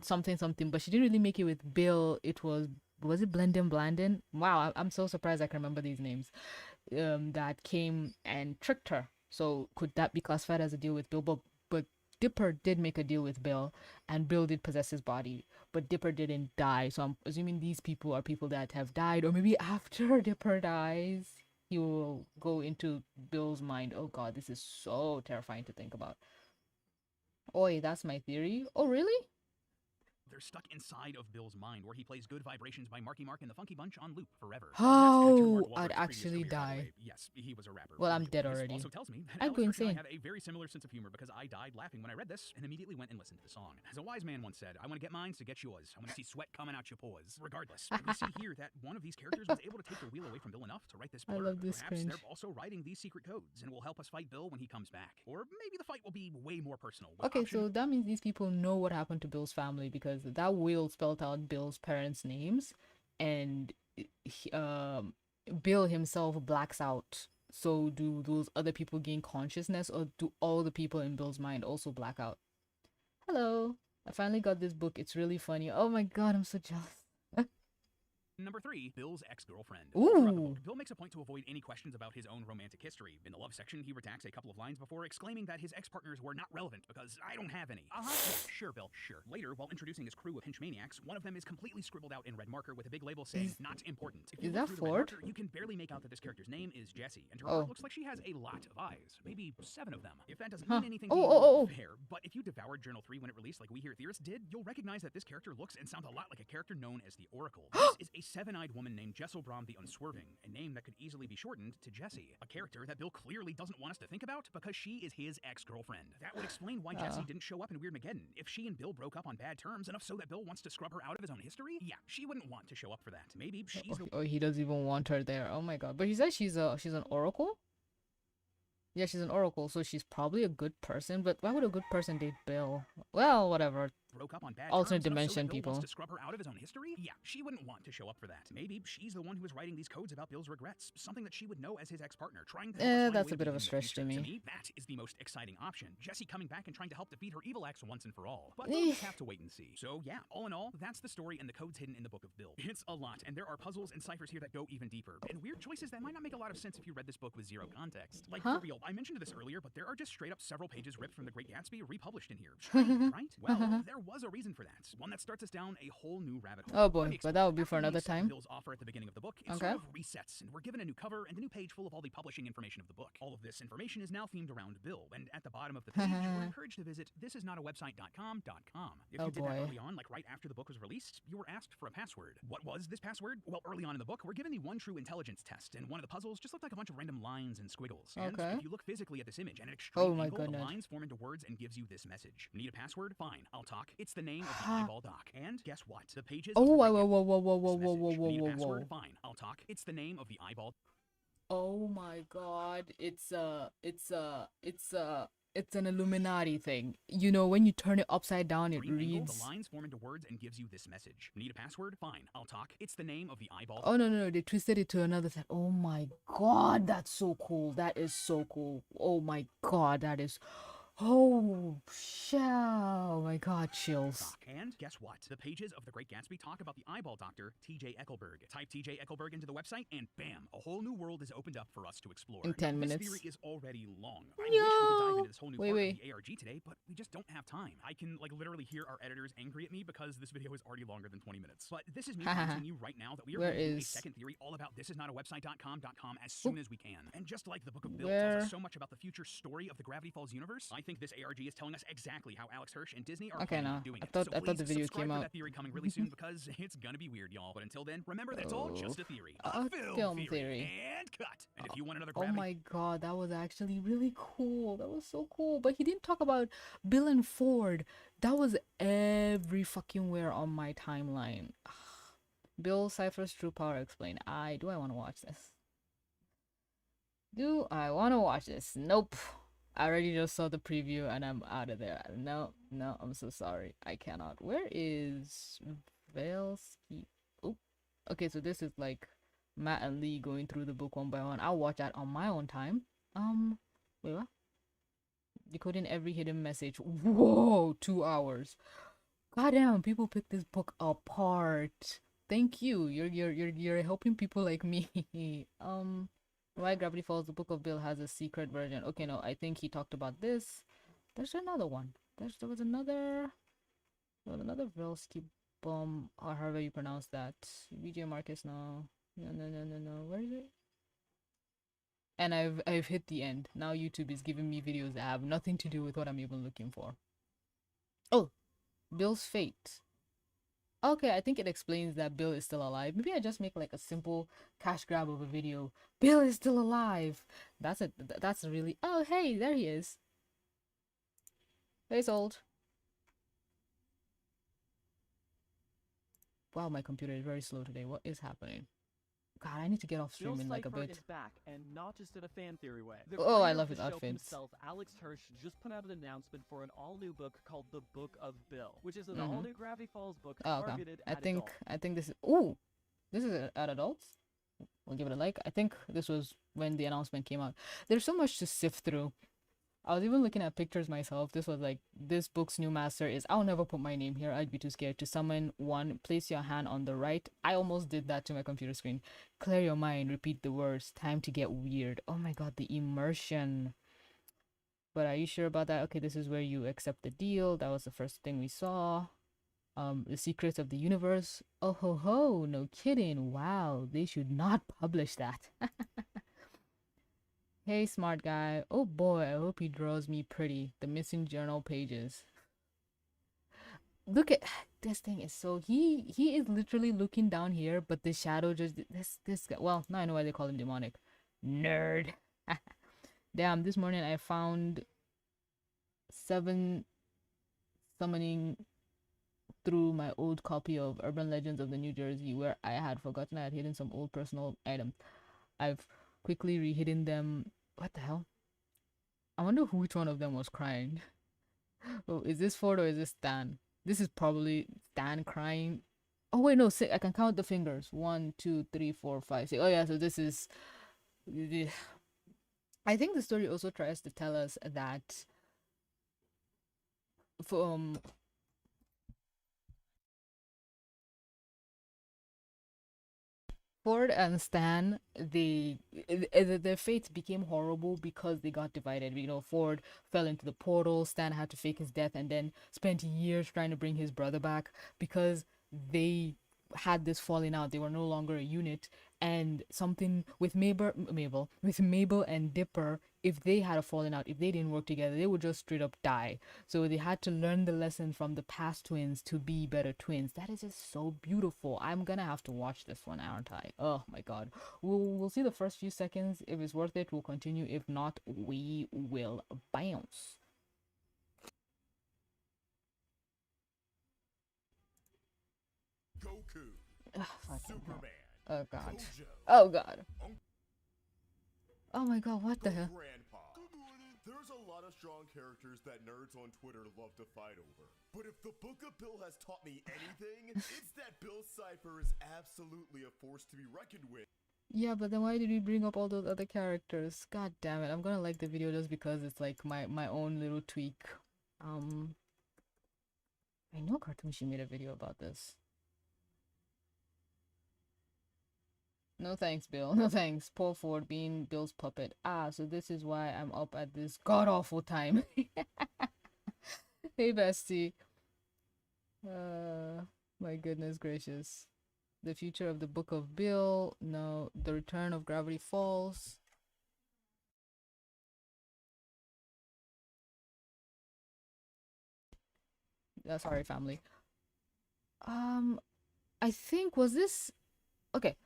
something, but she didn't really make it with Bill. It was it Blendin Blandin? Wow, I'm so surprised I can remember these names. That came and tricked her. So could that be classified as a deal with Bill? But Dipper did make a deal with Bill, and Bill did possess his body, but Dipper didn't die. So I'm assuming these people are people that have died, or maybe after Dipper dies. he will go into Bill's mind. Oh god, this is so terrifying to think about. Oi, that's my theory. Oh really? They're stuck inside of Bill's mind, where he plays Good Vibrations by Marky Mark and the Funky Bunch on loop forever. That's actor Mark How I'd Wahlberg's previous actually career, by the die. way. Yes, he was a rapper. Well, I'm dead This already. also tells me that I'd Alex go Hirsch and I insane. had a very similar sense of humor, because I died laughing when I read this and immediately went and listened to the song. As a wise man once said, I want to get mine, so get yours. I want to see sweat coming out your pores. Regardless, we see here that one of these characters was able to take the wheel away from Bill enough to write this I blurb. love this Perhaps cringe. they're also writing these secret codes and will help us fight Bill when he comes back. Or maybe the fight will be way more personal. Okay, so that means these people know what happened to Bill's family, because that will spelled out Bill's parents' names, and he, Bill himself blacks out. So do those other people gain consciousness, or do all the people in Bill's mind also black out? Hello, I finally got this book. It's really funny. Oh my god, I'm so jealous. Number 3, Bill's ex-girlfriend. Ooh. Throughout the book, Bill makes a point to avoid any questions about his own romantic history. In the love section, he redacts a couple of lines before exclaiming that his ex-partners were not relevant because I don't have any. Yeah, sure, Bill, sure. Later, while introducing his crew of hench maniacs, one of them is completely scribbled out in red marker with a big label saying, not important. If you Is look that through the red Ford? marker, you can barely make out that this character's name is Jessie, and her Oh. heart looks like she has a lot of eyes. Maybe 7 of them. If that doesn't Huh. mean anything Oh, to you, oh, oh. fair. But if you devoured Journal 3 when it released like we here at Theorists did, you'll recognize that this character looks and sounds a lot like a character known as the Oracle. This is a seven-eyed woman named Jesselbrom the Unswerving, a name that could easily be shortened to Jessie, a character that Bill clearly doesn't want us to think about because she is his ex-girlfriend. That would explain why Jessie didn't show up in Weirdmageddon. If she and Bill broke up on bad terms, enough so that Bill wants to scrub her out of his own history, yeah, she wouldn't want to show up for that. Maybe she's the... Oh, he doesn't even want her there. Oh my god. But he says she's an oracle? Yeah, she's an oracle, so she's probably a good person. But why would a good person date Bill? Well, whatever. broke up on bad Alternate terms, dimension so that Bill people. wants to scrub her out of his own history? Yeah, she wouldn't want to show up for that. Maybe she's the one who was writing these codes about Bill's regrets, something that she would know as his ex-partner, trying to help us find That's way a bit to of a beat him in the stretch to future. me. To me, that is the most exciting option. Jessie coming back and trying to help defeat her evil ex once and for all. But we'll just have to wait and see. So yeah, all in all, that's the story and the codes hidden in the Book of Bill. It's a lot, and there are puzzles and ciphers here that go even deeper, and weird choices that might not make a lot of sense if you read this book with zero context. Like, for real, I mentioned this earlier, but there are just straight up several pages ripped from The Great Gatsby republished in here. Strange, right? Well, there was a reason for that. One that starts us down a whole new rabbit hole. Oh boy, but that would be for another time. Bill's offer at the beginning of the book, it Okay. sort of resets, and we're given a new cover and a new page full of all the publishing information of the book. All of this information is now themed around Bill, and at the bottom of the page, we're encouraged to visit thisisnotawebsite.com. If you did that early on, like right after the book was released, you were asked for a password. What was this password? Well, early on in the book, we're given the one true intelligence test, and one of the puzzles just looked like a bunch of random lines and squiggles. And if you look physically at this image at an extreme angle, the lines form into words and gives you this message. Need a password? Fine, I'll talk. It's the name of the eyeball doc. And guess what? The pages. Oh, whoa. Fine, I'll talk. It's the name of the eyeball. Oh my god, it's an Illuminati thing. You know, when you turn it upside down, it reads. The lines form into words and gives you this message. Need a password? Fine, I'll talk. It's the name of the eyeball. Oh no, they twisted it to another side. Oh my god, that's so cool. That is so cool. Oh my god, that is. Oh, oh my god, chills. And guess what? The pages of The Great Gatsby talk about the eyeball doctor, T.J. Eckelberg. Type T.J. Eckelberg into the website, and bam, a whole new world is opened up for us to explore. In 10 minutes. This theory is already long. I wish we could dive into this whole new part of the ARG today, but we just don't have time. I can literally hear our editors angry at me because this video is already longer than 20 minutes. But this is me telling you right now that we are going to do a second theory all about thisisnotawebsite.com as soon as we can. And just like the Book of Bill tells us so much about the future story of the Gravity Falls universe, I think this ARG is telling us exactly how Alex Hirsch and Disney are planning on doing it. I thought the video came out. That theory coming really soon because it's gonna be weird, y'all. But until then, remember that it's all just a theory. A film theory. And cut. And if you want another Oh Gravity... my god, that was actually really cool. That was so cool. But he didn't talk about Bill and Ford. That was every fucking where on my timeline. Bill Cipher's True Power Explained. Do I want to watch this? Do I want to watch this? Nope. I already just saw the preview and I'm out of there. No, I'm so sorry. I cannot. Where is Velsky? Oh, okay, so this is like Matt and Lee going through the book one by one. I'll watch that on my own time. Wait, what? Decoding every hidden message. Whoa, 2 hours. Goddamn, people pick this book apart. Thank you. You're helping people like me. Why Gravity Falls, the Book of Bill has a secret version. Okay, no, I think he talked about this. There's another one. There was another Velsky bomb, or however you pronounce that. VJ Marcus, no. No. Where is it? and I've hit the end. Now YouTube is giving me videos that have nothing to do with what I'm even looking for. Oh, Bill's fate. Okay, I think it explains that Bill is still alive. Maybe I just make like a simple cash grab of a video. Bill is still alive. That's a really. Oh, hey, there he is. Hey, Sold. Wow, my computer is very slow today. What is happening? God, I need to get off stream Bill in like a Cipher bit. is back, and not just in a fan theory way. The Oh, I creator love of his the show outfits. himself, Alex Hirsch, just put out an announcement for an all-new book called The Book of Bill, which is an all-new Gravity Falls book Oh, okay. targeted I at think adults. I think this is. Ooh, this is at adults. We'll give it a like. I think this was when the announcement came out. There's so much to sift through. I was even looking at pictures myself. This was like, this book's new master is, I'll never put my name here. I'd be too scared to summon one. Place your hand on the right. I almost did that to my computer screen. Clear your mind. Repeat the words. Time to get weird. Oh my god, the immersion. But are you sure about that? Okay, this is where you accept the deal. That was the first thing we saw. The secrets of the universe. Oh ho ho, no kidding. Wow, they should not publish that. Hey, smart guy. Oh boy, I hope he draws me pretty. The missing journal pages. Look at this thing is so he is literally looking down here, but the shadow just this guy. Well, now I know why they call him demonic. Nerd. Damn, this morning I found 7 summoning through my old copy of Urban Legends of the New Jersey, where I had forgotten I had hidden some old personal items. I've quickly rehidden them. What the hell? I wonder which one of them was crying. Oh, is this Ford or is this Stan? This is probably Stan crying. Oh wait, no, I can count the fingers. 1, 2, 3, 4, 5, 6. Oh yeah, so this is. I think the story also tries to tell us that from Ford and Stan, their fates became horrible because they got divided. You know, Ford fell into the portal. Stan had to fake his death and then spent years trying to bring his brother back because they had this falling out. They were no longer a unit, and something with Mabel and Dipper. If they had a falling out, if they didn't work together, they would just straight up die. So they had to learn the lesson from the past twins to be better twins. That is just so beautiful. I'm gonna have to watch this one, aren't I? Oh my god. We'll see the first few seconds. If it's worth it, we'll continue. If not, we will bounce. Goku, Superman, Oh god. Gojo, Oh god. Oh my god, what the hell? Grandpa. There's a lot of strong characters that nerds on Twitter love to fight over. But if the Book of Bill has taught me anything, it's that Bill Cipher is absolutely a force to be reckoned with. Yeah, but then why did we bring up all those other characters? God damn it. I'm gonna like the video just because it's like my own little tweak. I know Cartoonshi made a video about this. No thanks, Bill. No thanks. Poor Ford being Bill's puppet. Ah, so this is why I'm up at this god-awful time. Hey, bestie. My goodness gracious. The future of the Book of Bill. No, the return of Gravity Falls. Sorry, family. I think was this okay.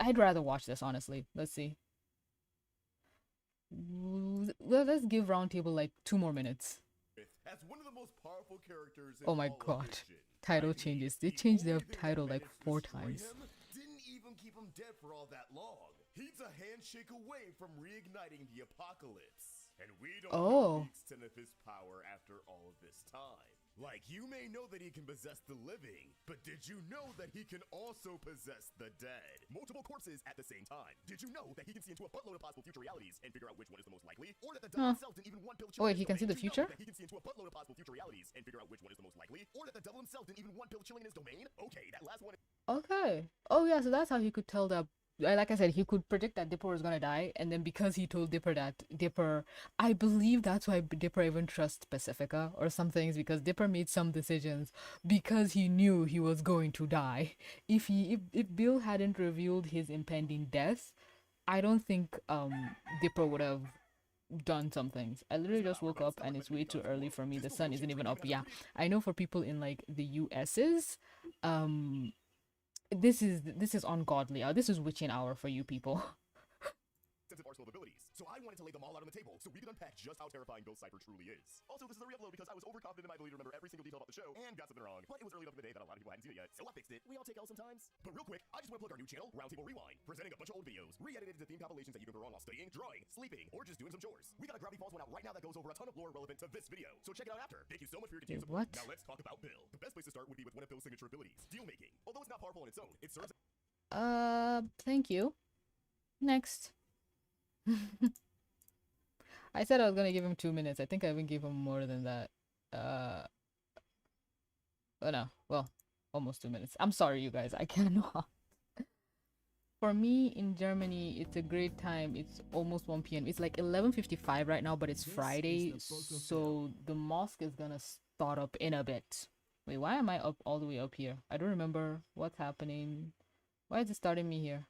I'd rather watch this, honestly. Let's see. Well, let's give Roundtable like 2 more minutes. As one of the most powerful characters in Oh my all of god. fiction. Title I mean, changes. They the changed their only thing that title like managed to 4 destroy times. him didn't even keep him dead for all that long. He's a handshake away from reigniting the apocalypse. And we don't know the extent of his power after all of this time. Like, you may know that he can possess the living, but did you know that he can also possess the dead? Multiple corpses at the same time. Did you know that he can see into a buttload of possible future realities and figure out which one is the most likely? Or that the devil himself didn't even want Bill chilling Wait, he can see the future? That he can see into a buttload of possible future realities and figure out which one is the most likely? Or that the devil himself didn't even want Bill chilling in his domain? Okay, that last one. Okay. Oh yeah, so that's how he could tell that. Like I said, he could predict that Dipper was gonna die, and then because he told Dipper that I believe that's why Dipper even trusts Pacifica or some things, because Dipper made some decisions because he knew he was going to die. If Bill hadn't revealed his impending death, I don't think Dipper would have done some things. I literally just woke up and it's way too early for me. The sun isn't even up. Yeah, I know for people in like the US's, this is ungodly. This is witching hour for you people. Arsenal of abilities. So I wanted to lay them all out on the table so we could unpack just how terrifying Bill Cipher truly is. Also, this is a re-upload because I was overconfident in my ability to remember every single detail about the show and got something wrong. But it was early enough in the day that a lot of people hadn't seen it yet, so I fixed it. We all take L sometimes. But real quick, I just want to plug our new channel, Roundtable Rewind, presenting a bunch of old videos, re-edited into theme compilations that you remember wrong while studying, drawing, sleeping, or just doing some chores. We got a Gravity Falls one out right now that goes over a ton of lore relevant to this video, so check it out after. Thank you so much for your continued support. What? Now let's talk about Bill. The best place to start would be with one of Bill's signature abilities, deal making. Although it's not powerful on its own, it serves. Thank you. Next. I said I was gonna give him 2 minutes. I think I even gave him more than that. Oh no. Well, almost 2 minutes. I'm sorry, you guys. I cannot. For me in Germany, it's a great time. It's almost 1 p.m. It's like 11:55 right now, but it's Friday, so the mosque is gonna start up in a bit. Wait, why am I up all the way up here? I don't remember what's happening. Why is it starting me here?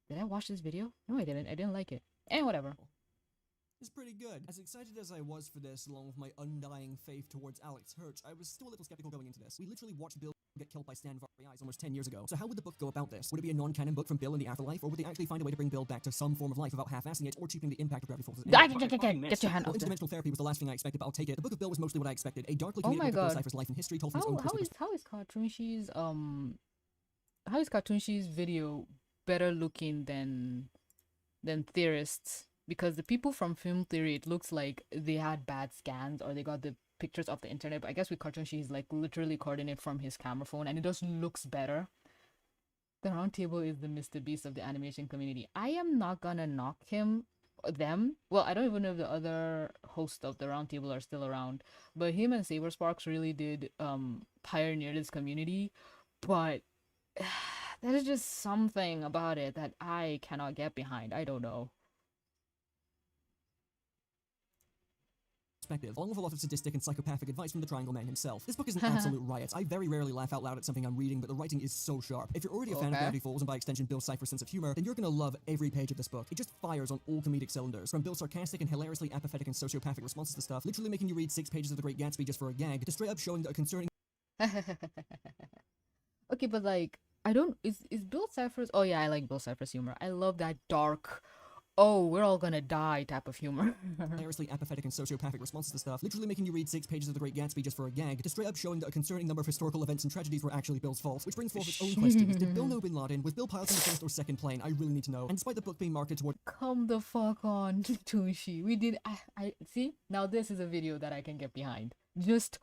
Did I watch this video? No, I didn't. I didn't like it. And whatever. It's pretty good. As excited as I was for this, along with my undying faith towards Alex Hirsch, I was still a little skeptical going into this. We literally watched Bill get killed by Stan Eyes almost 10 years ago. So how would the book go about this? Would it be a non-canon book from Bill in the afterlife, or would they actually find a way to bring Bill back to some form of life without half-assing it or cheapening the impact of gravity forces? Get your hand off there. Interdimensional therapy was the last thing I expected, but I'll take it. The Book of Bill was mostly what I expected. A darkly comedic book of Bill Cipher's life and history told from his own perspective. How is Cartoonshi's video better looking than theorists? Because the people from Film Theory, it looks like they had bad scans or they got the pictures off the internet. But I guess with Cartoonshi, he's like literally coordinated from his camera phone, and it just looks better. The Roundtable is the Mr. Beast of the animation community. I am not gonna knock them. Well, I don't even know if the other hosts of the Roundtable are still around, but him and Saber Sparks really did pioneer this community. But there's just something about it that I cannot get behind. I don't know. Along with a lot of sadistic and psychopathic advice from the Triangle Man himself. This book is an absolute riot. I very rarely laugh out loud at something I'm reading, but the writing is so sharp. If you're already a fan of Gravity Falls and by extension Bill Cipher's sense of humor, then you're gonna love every page of this book. It just fires on all comedic cylinders. From Bill's sarcastic and hilariously apathetic and sociopathic responses to stuff, literally making you read 6 pages of The Great Gatsby just for a gag, to straight up showing that a concerning Okay, but like, I don't... Is Bill Cipher's... Oh yeah, I like Bill Cipher's humor. I love that dark... oh, we're all gonna die type of humor. hilariously apathetic and sociopathic responses to stuff, literally making you read 6 pages of The Great Gatsby just for a gag, to straight up showing that a concerning number of historical events and tragedies were actually Bill's fault, which brings forth its own questions. Did Bill know Bin Laden? Was Bill piloting the first or second plane? I really need to know. And despite the book being marketed toward... Come the fuck on, Toonshi. We did... I see? Now this is a video that I can get behind. Just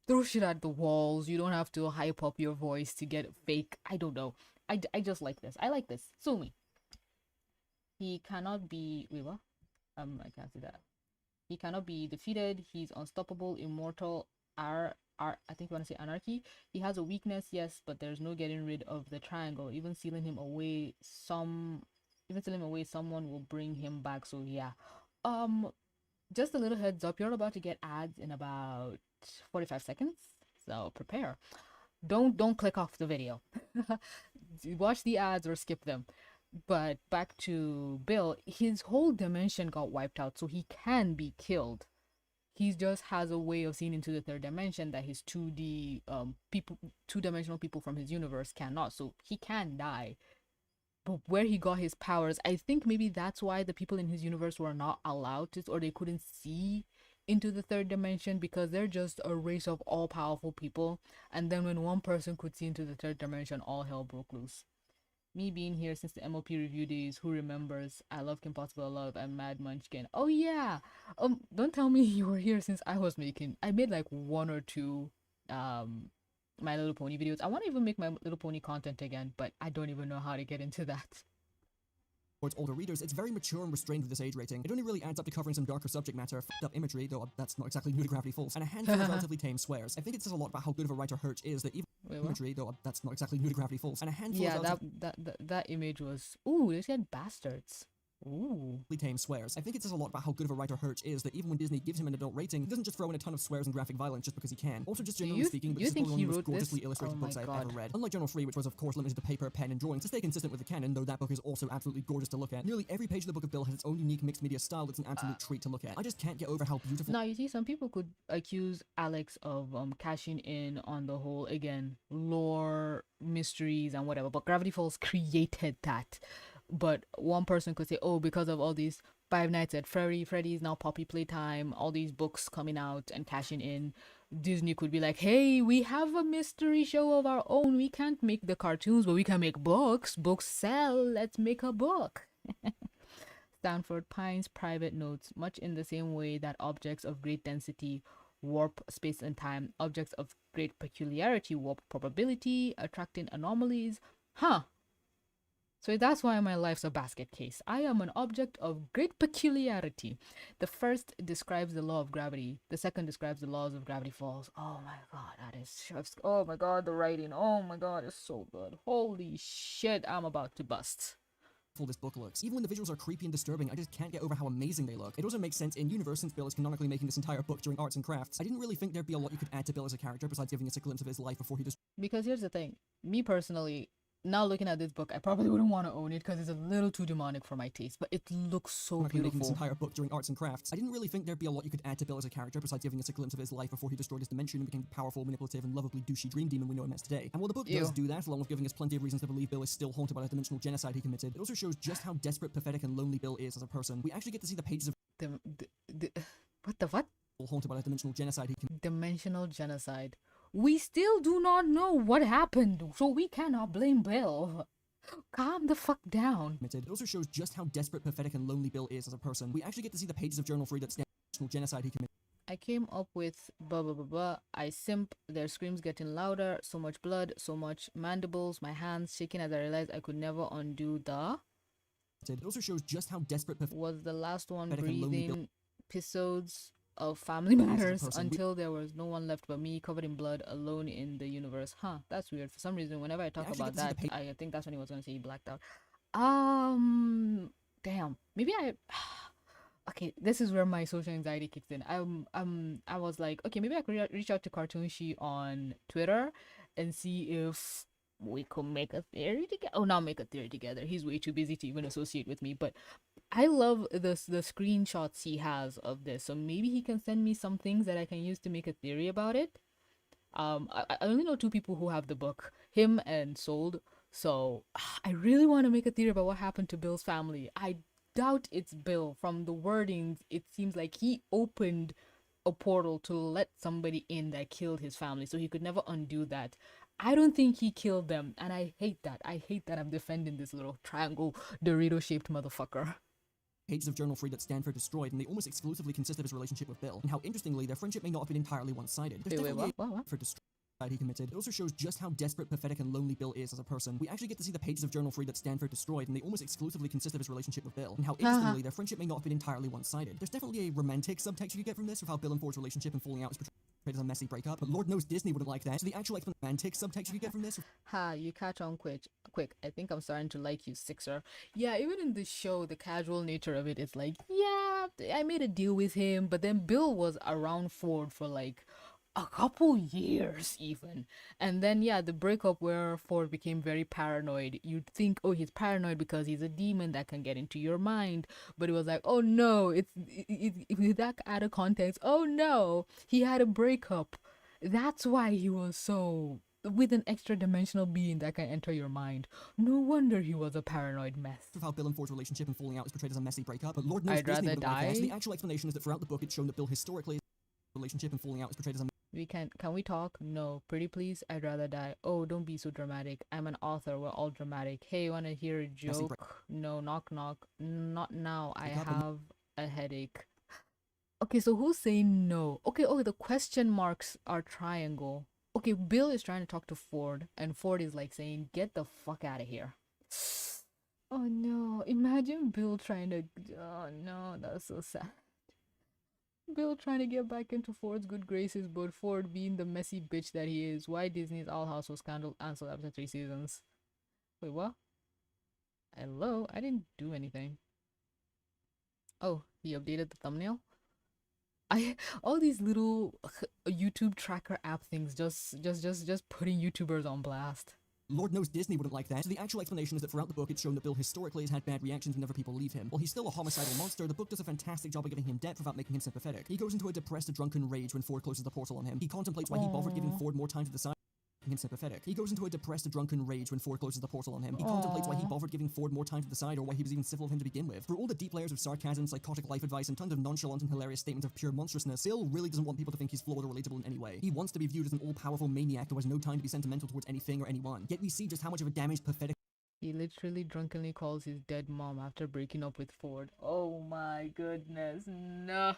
throw shit at the walls. You don't have to hype up your voice to get fake... I don't know. I just like this. I like this. Sue me. He cannot be... Wait, what? I can't see that. He cannot be defeated. He's unstoppable, immortal, I think you want to say anarchy. He has a weakness, yes, but there's no getting rid of the triangle. Even sealing him away, someone will bring him back. So yeah. Just a little heads up, you're about to get ads in about 45 seconds. So prepare. Don't click off the video. Watch the ads or skip them. But back to Bill, his whole dimension got wiped out, so he can be killed. He just has a way of seeing into the third dimension that his 2D two-dimensional people from his universe cannot, so he can die. But where he got his powers, I think maybe that's why the people in his universe were not allowed to, or they couldn't see into the third dimension, because they're just a race of all-powerful people. And then when one person could see into the third dimension, all hell broke loose. Me being here since the MOP review days, who remembers? I love Kim Possible Love and Mad Munchkin. Oh yeah! Don't tell me you were here since I made like 1 or 2 My Little Pony videos. I want to even make My Little Pony content again, but I don't even know how to get into that. Towards older readers, it's very mature and restrained with this age rating. It only really adds up to covering some darker subject matter, f***ed up imagery, though that's not exactly new to Gravity Falls, and a handful of relatively tame swears. I think it says a lot about how good of a writer Hirsch is that even imagery, though that's not exactly new to Gravity Falls, and a handful of that image was... Ooh, they said bastards. Ooh. tame swears. I think it says a lot about how good of a writer Hirsch is that even when Disney gives him an adult rating, he doesn't just throw in a ton of swears and graphic violence just because he can. Also, just generally speaking, you this is think probably he one of the most wrote this? gorgeously illustrated Oh books my I've God. ever read. Unlike Journal 3, which was of course limited to paper, pen, and drawings, to stay consistent with the canon, though that book is also absolutely gorgeous to look at. Nearly every page of the Book of Bill has its own unique mixed media style that's an absolute treat to look at. I just can't get over how beautiful Now, you see, some people could accuse Alex of cashing in on the whole, again, lore, mysteries, and whatever, but Gravity Falls created that. But one person could say, oh, because of all these Five Nights at Freddy's, now Poppy Playtime, all these books coming out and cashing in, Disney could be like, hey, we have a mystery show of our own. We can't make the cartoons, but we can make books. Books sell. Let's make a book. Stanford Pines private notes, much in the same way that objects of great density warp space and time, objects of great peculiarity warp probability, attracting anomalies. Huh. So that's why my life's a basket case. I am an object of great peculiarity. The first describes the law of gravity. The second describes the laws of gravity falls. Oh my God, that is just, oh my God, the writing. Oh my God, it's so good. Holy shit, I'm about to bust. this book looks. Even when the visuals are creepy and disturbing, I just can't get over how amazing they look. It also makes sense in universe since Bill is canonically making this entire book during arts and crafts. I didn't really think there'd be a lot you could add to Bill as a character besides giving us a glimpse of his life before he just Because here's the thing, me personally, now looking at this book, I probably wouldn't want to own it because it's a little too demonic for my taste, but it looks so making this beautiful. entire book during arts and crafts. I didn't really think there'd be a lot you could add to Bill as a character besides giving us a glimpse of his life before he destroyed his dimension and became the powerful, manipulative, and lovably douchey dream demon we know him as today. And while the book does do that, along with giving us plenty of reasons to believe Bill is still haunted by the dimensional genocide he committed, it also shows just how desperate, pathetic, and lonely Bill is as a person. We actually get to see the pages of What the what? haunted by the dimensional genocide he committed. Dimensional genocide. We still do not know what happened, so we cannot blame Bill. Calm the fuck down. It also shows just how desperate, pathetic, and lonely Bill is as a person. We actually get to see the pages of Journal 3 that stand for the dimensional genocide he committed. I came up with blah blah blah blah. I simp, their screams getting louder, so much blood, so much mandibles, my hands shaking as I realized I could never undo the. It also shows just how desperate, Was the last one pathetic, and lonely Bill breathing episodes of Family Matters until there was no one left but me, covered in blood, alone in the universe. Huh, that's weird. For some reason, whenever I talk about that, I think that's when he was going to say he blacked out. Damn. Maybe I... Okay, this is where my social anxiety kicks in. I was like, okay, maybe I could reach out to Cartoon She on Twitter and see if we could make a theory together. Oh, not make a theory together. He's way too busy to even associate with me. But I love the screenshots he has of this. So maybe he can send me some things that I can use to make a theory about it. I only know two people who have the book, him and Sold. So I really want to make a theory about what happened to Bill's family. I doubt it's Bill. From the wordings, it seems like he opened a portal to let somebody in that killed his family, so he could never undo that. I don't think he killed them, and I hate that. I hate that I'm defending this little triangle Dorito-shaped motherfucker. Pages of Journal 3 that Stanford destroyed, and they almost exclusively consist of his relationship with Bill, and how interestingly their friendship may not have been entirely one-sided. There's Wait, definitely what? for destroyed he committed. It also shows just how desperate, pathetic, and lonely Bill is as a person. We actually get to see the pages of Journal 3 that Stanford destroyed, and they almost exclusively consist of his relationship with Bill, and how interestingly their friendship may not have been entirely one-sided. There's definitely a romantic subtext you could get from this, of how Bill and Ford's relationship and falling out is portrayed as a messy breakup, but Lord knows Disney wouldn't like that. So the actual romantic subtext you could get from this. Ha, you catch on quick. I think I'm starting to like you, Sixer. Yeah, even in the show, the casual nature of it is like, yeah, I made a deal with him, but then Bill was around Ford for like a couple years even. And then yeah, the breakup where Ford became very paranoid. You'd think, oh, he's paranoid because he's a demon that can get into your mind, but it was like, oh no, it's with that out of context, oh no, he had a breakup. That's why he was so with an extra dimensional being that can enter your mind. No wonder he was a paranoid mess. Of how Bill and Ford's relationship and falling out is portrayed as a messy breakup, but Lord knows I'd Disney rather wouldn't like that. So die. the actual explanation is that throughout the book it's shown that Bill historically relationship and falling out is portrayed as a Can we talk? No. Pretty please? I'd rather die. Oh, don't be so dramatic. I'm an author. We're all dramatic. Hey, wanna hear a joke? No, knock knock. Not now. I have a headache. Okay, so who's saying no? Okay, the question marks are triangle. Okay, Bill is trying to talk to Ford, and Ford is like saying, get the fuck out of here. Oh no, imagine Bill trying to... Oh no, that's so sad. Bill trying to get back into Ford's good graces, but Ford being the messy bitch that he is. Why Disney's Owl House was canceled after 3 seasons. Wait, what? Hello? I didn't do anything. Oh, he updated the thumbnail. I all these little YouTube tracker app things just putting YouTubers on blast. Lord knows Disney wouldn't like that. So the actual explanation is that throughout the book, it's shown that Bill historically has had bad reactions whenever people leave him. While he's still a homicidal monster, the book does a fantastic job of giving him depth without making him sympathetic. He goes into a depressed, drunken rage when Ford closes the portal on him. He contemplates why he bothered giving Ford more time to decide. Him sympathetic. He goes into a depressed, drunken rage when Ford closes the portal on him. He contemplates why he bothered giving Ford more time to decide, or why he was even civil of him to begin with. Through all the deep layers of sarcasm, psychotic life advice, and tons of nonchalant and hilarious statements of pure monstrousness, Bill really doesn't want people to think he's flawed or relatable in any way. He wants to be viewed as an all-powerful maniac who has no time to be sentimental towards anything or anyone. Yet we see just how much of a damaged, pathetic He literally drunkenly calls his dead mom after breaking up with Ford. Oh my goodness, no.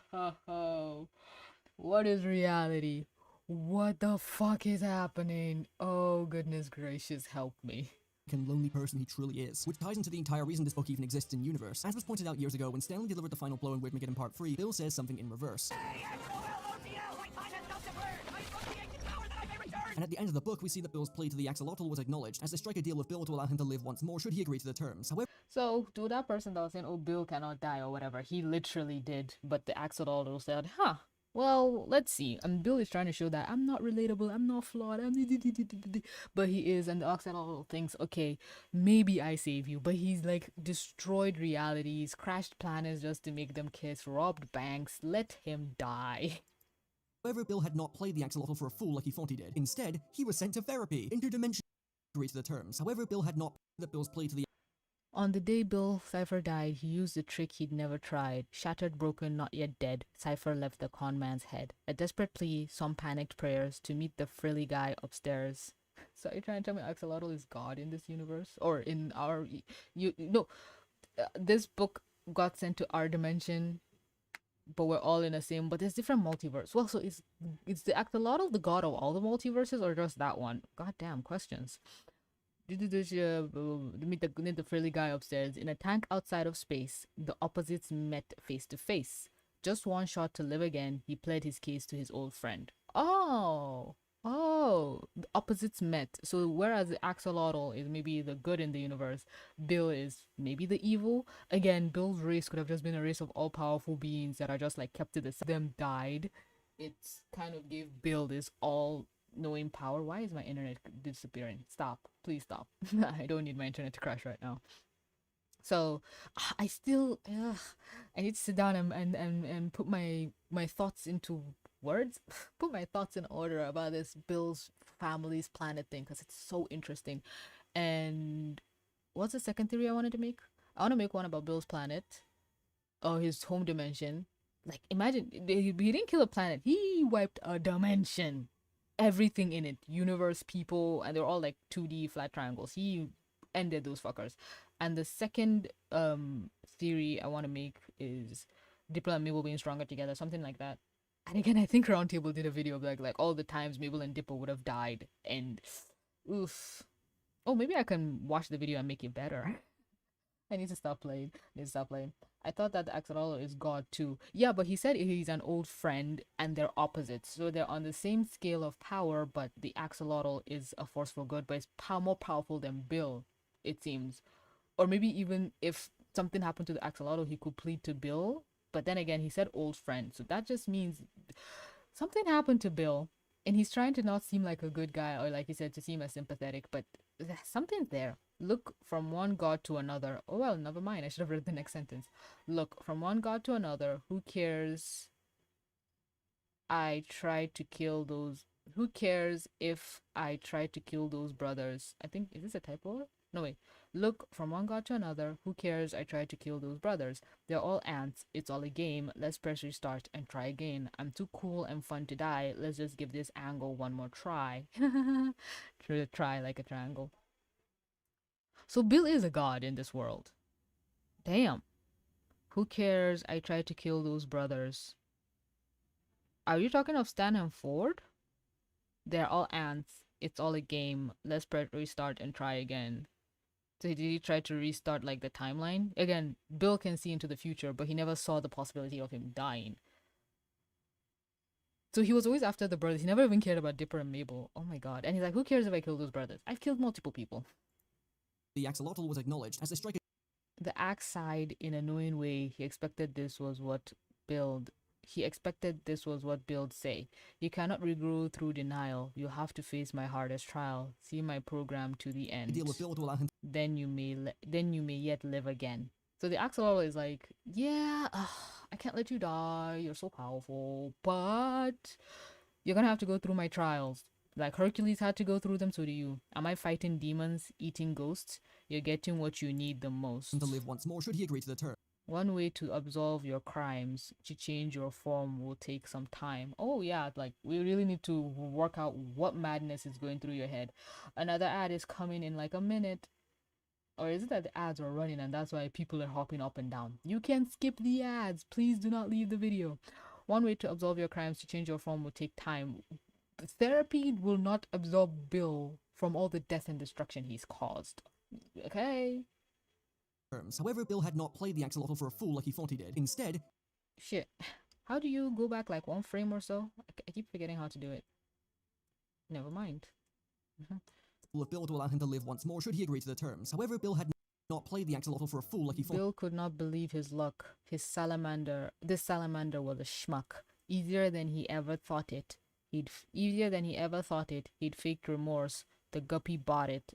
What is reality? What the fuck is happening? Oh goodness gracious, help me. and lonely person he truly is, which ties into the entire reason this book even exists in universe. As was pointed out years ago, when Stanley delivered the final blow in Wigmageddon Part 3, Bill says something in reverse. And at the end of the book, we see that Bill's plea to the Axolotl was acknowledged, as they strike a deal with Bill to allow him to live once more should he agree to the terms. However, So, to that person that was saying, oh, Bill cannot die or whatever, he literally did, but the axolotl said, huh, well, let's see. And Bill is trying to show that I'm not relatable, I'm not flawed, but he is, and the axolotl thinks, okay, maybe I save you, but he's like destroyed realities, crashed planets just to make them kiss, robbed banks, let him die. Bill had not played the Axolotl for a fool like he thought he did. Instead, he was sent to therapy, interdimensional. Agree to the terms. However, Bill had not that Bill's plea to the On the day Bill Cipher died, he used a trick he'd never tried. Shattered, broken, not yet dead, Cipher left the con man's head. A desperate plea, some panicked prayers to meet the frilly guy upstairs. So are you trying to tell me Axolotl is God in this universe? Or in our... this book got sent to our dimension, but we're all in the same... But there's different multiverse. Well, so it's the Axolotl the god of all the multiverses, or just that one? Goddamn questions. Meet the frilly guy upstairs. In a tank outside of space, the opposites met face to face. Just one shot to live again, he pled his case to his old friend. The opposites met. So whereas the axolotl is maybe the good in the universe, Bill is maybe the evil. Again, Bill's race could have just been a race of all-powerful beings that are just like kept to the side. Them died. It's kind of gave Bill this all-knowing power. Why is my internet disappearing? Stop. Please stop. I don't need my internet to crash right now. So I still I need to sit down and put my thoughts into words, put my thoughts in order about this Bill's family's planet thing, because it's so interesting. And what's the second theory I wanted to make? I want to make one about Bill's planet or his home dimension. Like, imagine he didn't kill a planet, he wiped a dimension, everything in it, universe, people, and they're all like 2D flat triangles. He ended those fuckers. And the second theory I want to make is Diplo and Mabel being stronger together, something like that. And again, I think Roundtable did a video of like all the times Mabel and Diplo would have died, and oof. Oh, maybe I can watch the video and make it better. I need to stop playing. I thought that the axolotl is God too. Yeah, but he said he's an old friend and they're opposites. So they're on the same scale of power, but the axolotl is a forceful good, but it's more powerful than Bill, it seems. Or maybe even if something happened to the axolotl, he could plead to Bill. But then again, he said old friend. So that just means something happened to Bill. And he's trying to not seem like a good guy, or like he said, to seem as sympathetic. But something's there. Look from one god to another. Oh, well, never mind. I should have read the next sentence. Look from one god to another. Who cares? I tried to kill those. Who cares if I tried to kill those brothers? I think, is this a typo? No, wait. Look from one god to another. Who cares? I tried to kill those brothers. They're all ants. It's all a game. Let's press restart and try again. I'm too cool and fun to die. Let's just give this angle one more try. Try like a triangle. So Bill is a god in this world. Damn. Who cares? I tried to kill those brothers. Are you talking of Stan and Ford? They're all ants. It's all a game. Let's press restart and try again. So did he try to restart like the timeline? Again, Bill can see into the future, but he never saw the possibility of him dying. So he was always after the brothers. He never even cared about Dipper and Mabel. Oh my god. And he's like, who cares if I kill those brothers? I've killed multiple people. the Axolotl was acknowledged as they strike The axe sighed in a knowing way. He expected this was what build. He expected this was what builds say. You cannot regrow through denial. You have to face my hardest trial. See my program to the end. deal with Bill to allow him Then you may yet live again. So the axolotl is like, yeah, I can't let you die. You're so powerful, but you're gonna have to go through my trials. Like Hercules had to go through them, so do you. Am I fighting demons, eating ghosts? You're getting what you need the most. to live once more should he agree to the terms. One way to absolve your crimes, to change your form, will take some time. Oh yeah, like we really need to work out what madness is going through your head. Another ad is coming in like a minute. Or is it that the ads are running and that's why people are hopping up and down? You can skip the ads. Please do not leave the video. One way to absolve your crimes, to change your form, will take time. Therapy will not absolve Bill from all the death and destruction he's caused. Okay. However, Bill had not played the axolotl for a fool like he thought he did. Instead, Shit. How do you go back like one frame or so? I keep forgetting how to do it. Never mind. with Bill to allow him to live once more should he agree to the terms. However, Bill had not played the axolotl for a fool like he thought. Bill could not believe his luck. This salamander was a schmuck. Easier than he ever thought it. He'd faked remorse. The guppy bought it.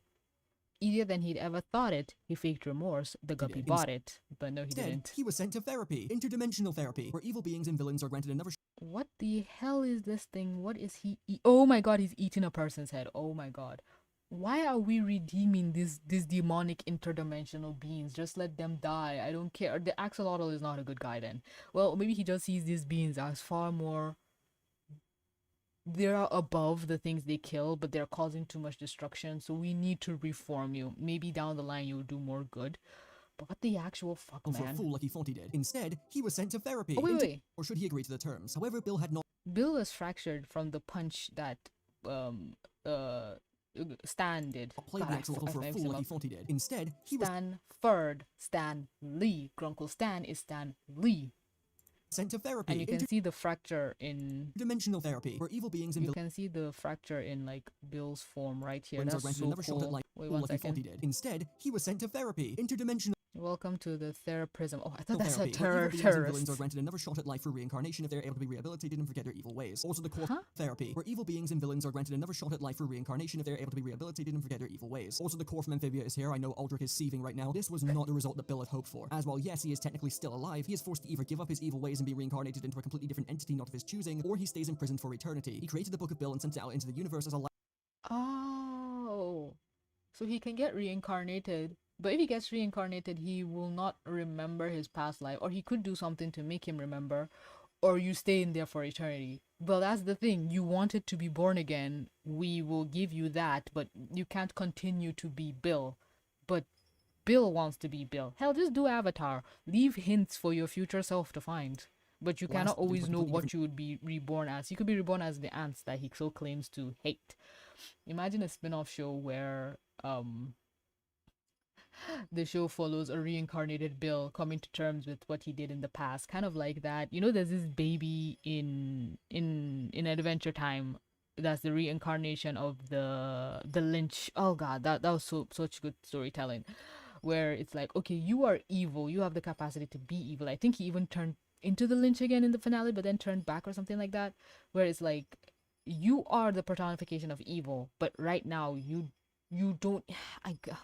Easier than he'd ever thought it. He faked remorse. The guppy bought it. But no, he Instead, didn't. he was sent to therapy, interdimensional therapy, where evil beings and villains are granted another What the hell is this thing? What is he? Oh my god, he's eating a person's head. Oh my god. Why are we redeeming these demonic interdimensional beings? Just let them die. I don't care. The axolotl is not a good guy then. Well, maybe he just sees these beings as far more... They're above the things they kill, but they're causing too much destruction, so we need to reform you. Maybe down the line you'll do more good. But what the actual fuck, for a man? fool like he thought he did. Instead, he was sent to therapy. Oh, wait. Or should he agree to the terms? However, Bill had not... Bill was fractured from the punch that Stan did. played the axolotl for a fool like he thought he did. Instead, he was... Stan Lee. Grunkle Stan is Stan Lee. Sent to therapy. And you can see the fracture in... Dimensional therapy, where evil beings and You can see the fracture in, like, Bill's form right here. villains are That's granted so another shot at cool. life, Wait fool one like he thought he second. did. Instead, he was sent to therapy. Interdimensional Welcome to the Theraprism. Oh, I thought that therapy, said where evil beings and terrorist. villains are granted another shot at life for reincarnation if they're able to be rehabilitated and forget their evil ways. Also, the core therapy, where evil beings and villains are granted another shot at life for reincarnation if they're able to be rehabilitated and forget their evil ways. Also, the core from Amphibia is here. I know Aldrich is seething right now. This was not the result that Bill had hoped for. As while yes, he is technically still alive, he is forced to either give up his evil ways and be reincarnated into a completely different entity not of his choosing, or he stays imprisoned for eternity. He created the Book of Bill and sent it out into the universe as a Oh. So he can get reincarnated. But if he gets reincarnated, he will not remember his past life. Or he could do something to make him remember. Or you stay in there for eternity. Well, that's the thing. You wanted to be born again. We will give you that. But you can't continue to be Bill. But Bill wants to be Bill. Hell, just do Avatar. Leave hints for your future self to find. But you cannot always know what you would be reborn as. You could be reborn as the ants that he so claims to hate. Imagine a spin-off show where the show follows a reincarnated Bill coming to terms with what he did in the past, kind of like that. You know, there's this baby in Adventure Time that's the reincarnation of the Lynch. Oh god, that was such good storytelling, where it's like, okay, you are evil, you have the capacity to be evil. I think he even turned into the Lynch again in the finale, but then turned back or something like that, where it's like, you are the personification of evil, but right now you don't. Oh my god,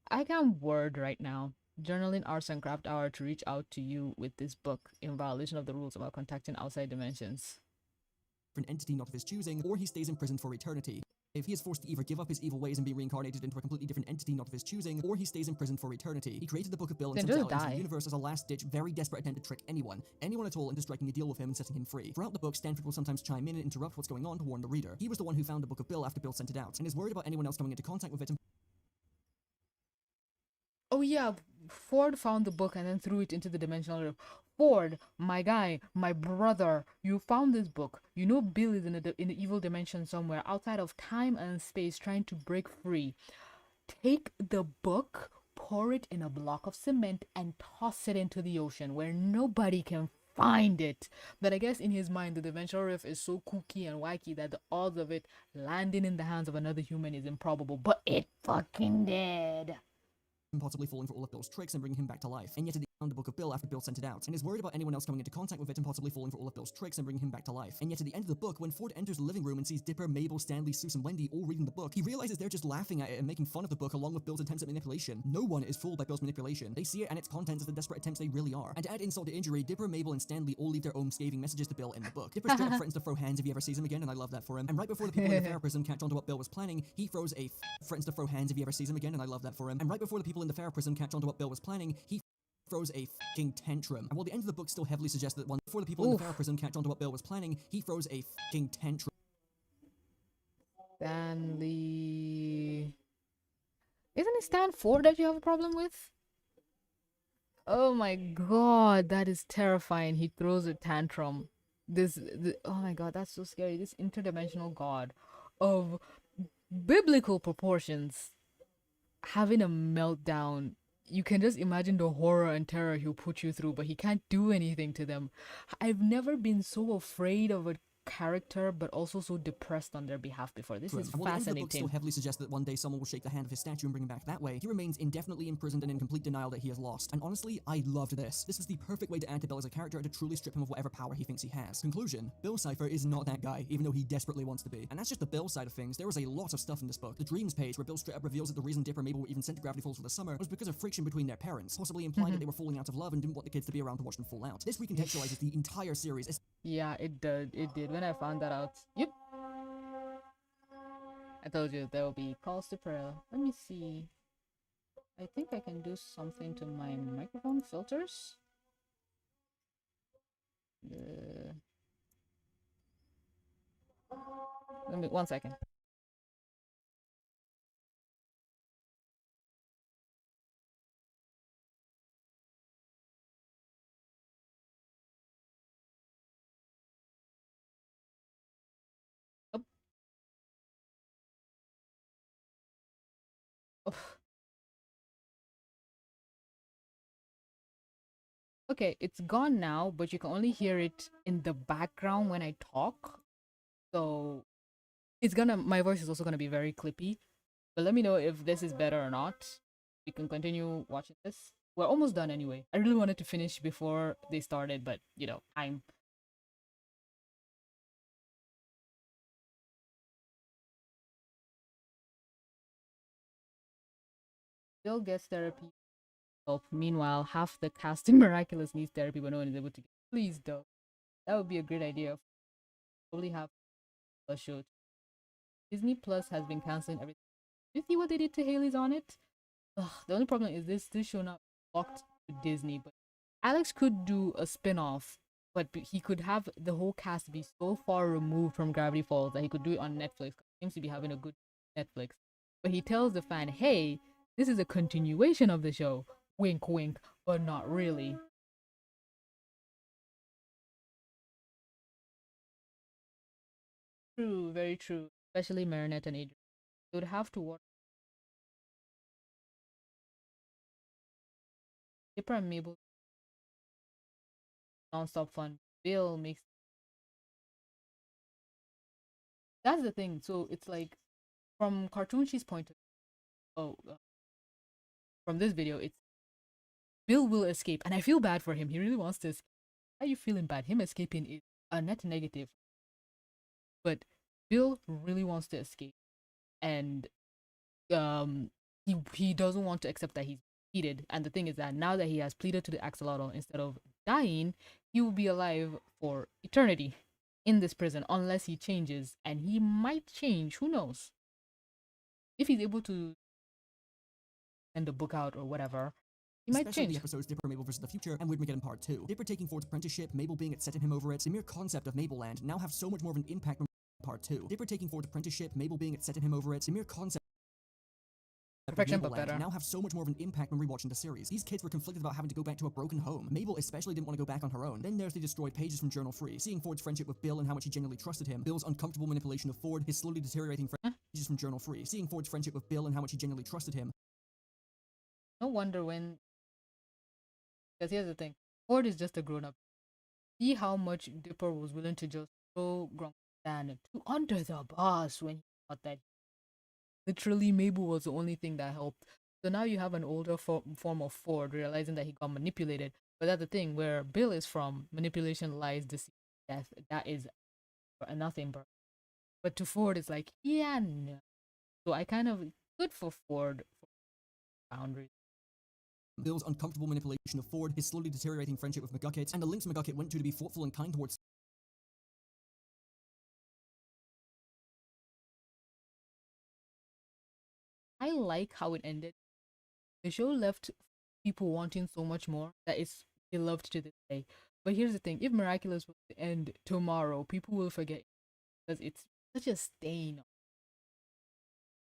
I can't word right now. Journaling Arts and Craft Hour to reach out to you with this book in violation of the rules about contacting outside dimensions. an entity not of his choosing, or he stays imprisoned for eternity. If he is forced to either give up his evil ways and be reincarnated into a completely different entity not of his choosing, or he stays imprisoned for eternity. He created the Book of Bill and Then sent it just out into die. the universe as a last-ditch, very desperate attempt to trick anyone at all, into striking a deal with him and setting him free. Throughout the book, Stanford will sometimes chime in and interrupt what's going on to warn the reader. He was the one who found the Book of Bill after Bill sent it out, and is worried about anyone else coming into contact with it and Oh yeah, Ford found the book and then threw it into the dimensional rift. Ford, my guy, my brother, you found this book. You know Bill is in the evil dimension somewhere outside of time and space trying to break free. Take the book, pour it in a block of cement and toss it into the ocean where nobody can find it. But I guess in his mind the dimensional rift is so kooky and wacky that the odds of it landing in the hands of another human is improbable. But it fucking did. possibly falling for all of Bill's tricks and bringing him back to life. And yet at the end of the Book of Bill after Bill sent it out, and is worried about anyone else coming into contact with it and possibly falling for all of Bill's tricks and bringing him back to life. And yet at the end of the book, when Ford enters the living room and sees Dipper, Mabel, Stanley, Susan, Wendy all reading the book, he realizes they're just laughing at it and making fun of the book along with Bill's attempts at manipulation. No one is fooled by Bill's manipulation. They see it and its contents as the desperate attempts they really are. And to add insult to injury, Dipper, Mabel, and Stanley all leave their own scathing messages to Bill in the book. Dipper straight up threatens to throw hands if he ever sees him again, and I love that for him. And right before the people in the fair prism catch on to what Bill was planning, he throws a threatens to throw hands if he ever sees him again, and I love that for him. And right before the people in the fair prism catch on to what Bill was planning, he throws a fucking tantrum. And while the end of the book still heavily suggests that one before the people in the fair prism catch on to what Bill was planning, he throws a fucking tantrum. Stanley. Isn't it Stan Ford that you have a problem with? Oh my god, that is terrifying. He throws a tantrum. Oh my god, that's so scary. This interdimensional god of biblical proportions having a meltdown. You can just imagine the horror and terror he'll put you through, but he can't do anything to them. I've never been so afraid of a character but also so depressed on their behalf before. This is And while the end of the book fascinating. still heavily suggests that one day someone will shake the hand of his statue and bring him back that way, he remains indefinitely imprisoned and in complete denial that he has lost. And honestly, I loved this. This was the perfect way to add to Bill as a character and to truly strip him of whatever power he thinks he has. Conclusion: Bill Cipher is not that guy, even though he desperately wants to be. And that's just the Bill side of things. There was a lot of stuff in this book. The Dreams page, where Bill straight up reveals that the reason Dipper and Mabel were even sent to Gravity Falls for the summer was because of friction between their parents, possibly implying that they were falling out of love and didn't want the kids to be around to watch them fall out. This recontextualizes the entire series. Yeah, it did. It did. When I found that out. Yep. I told you there will be calls to prayer. Let me see. I think I can do something to my microphone filters. Let me 1 second. Oh. Okay, it's gone now, but you can only hear it in the background when I talk. So my voice is also gonna be very clippy. But let me know if this is better or not. We can continue watching this. We're almost done anyway. I really wanted to finish before they started, but you know, I'm Bill gets therapy help. Meanwhile, half the cast in Miraculous needs therapy, but no one is able to get. Please, though. That would be a great idea. Probably have a show. Disney Plus has been canceling everything. You see what they did to Haley's on it? Ugh, the only problem is this show not locked to Disney, but Alex could do a spin-off, but he could have the whole cast be so far removed from Gravity Falls that he could do it on Netflix. He seems to be having a good Netflix. But he tells the fan, hey, this is a continuation of the show. Wink, wink, but not really. True, very true. Especially Marinette and Adrian. They would have to watch Dipper and Mabel. Non-stop fun. Bill makes. That's the thing. So it's like, from Cartoon She's point of from this video, it's Bill will escape, and I feel bad for him. He really wants to escape. Why are you feeling bad? Him escaping is a net negative. But Bill really wants to escape, and he doesn't want to accept that he's defeated. And the thing is that now that he has pleaded to the axolotl, instead of dying, he will be alive for eternity in this prison unless he changes, and he might change. Who knows? If he's able to send the book out or whatever, he might Especially change. the episodes Dipper, Mabel vs. the Future and Widmageddon Part 2. Dipper taking Ford's apprenticeship, Mabel being upset at him over it, the mere concept of Mabelland now have so much more of an impact on Part 2. Dipper taking Ford's apprenticeship, Mabel being upset at him over it, the mere concept Perfection, but better. now have so much more of an impact when rewatching the series. These kids were conflicted about having to go back to a broken home. Mabel especially didn't want to go back on her own. Then there's the destroyed pages from Journal Free, seeing Ford's friendship with Bill and how much he genuinely trusted him, Bill's uncomfortable manipulation of Ford, his slowly deteriorating pages from Journal Free, seeing Ford's friendship with Bill and how much he genuinely trusted him. No wonder when. Because here's the thing, Ford is just a grown-up. See how much Dipper was willing to just throw Grumpy Dan to under the bus when he thought that literally Mabel was the only thing that helped. So now you have an older form of Ford realizing that he got manipulated. But that's the thing, where Bill is from, manipulation, lies, deceit, death. That is nothing but to Ford, it's like, yeah, no. So I kind of good for Ford for boundaries. Bill's uncomfortable manipulation of Ford, his slowly deteriorating friendship with McGucket, and the links McGucket went to be thoughtful and kind towards I like how it ended. The show left people wanting so much more that it's beloved to this day. But here's the thing: if Miraculous was to end tomorrow, people will forget because it's such a stain.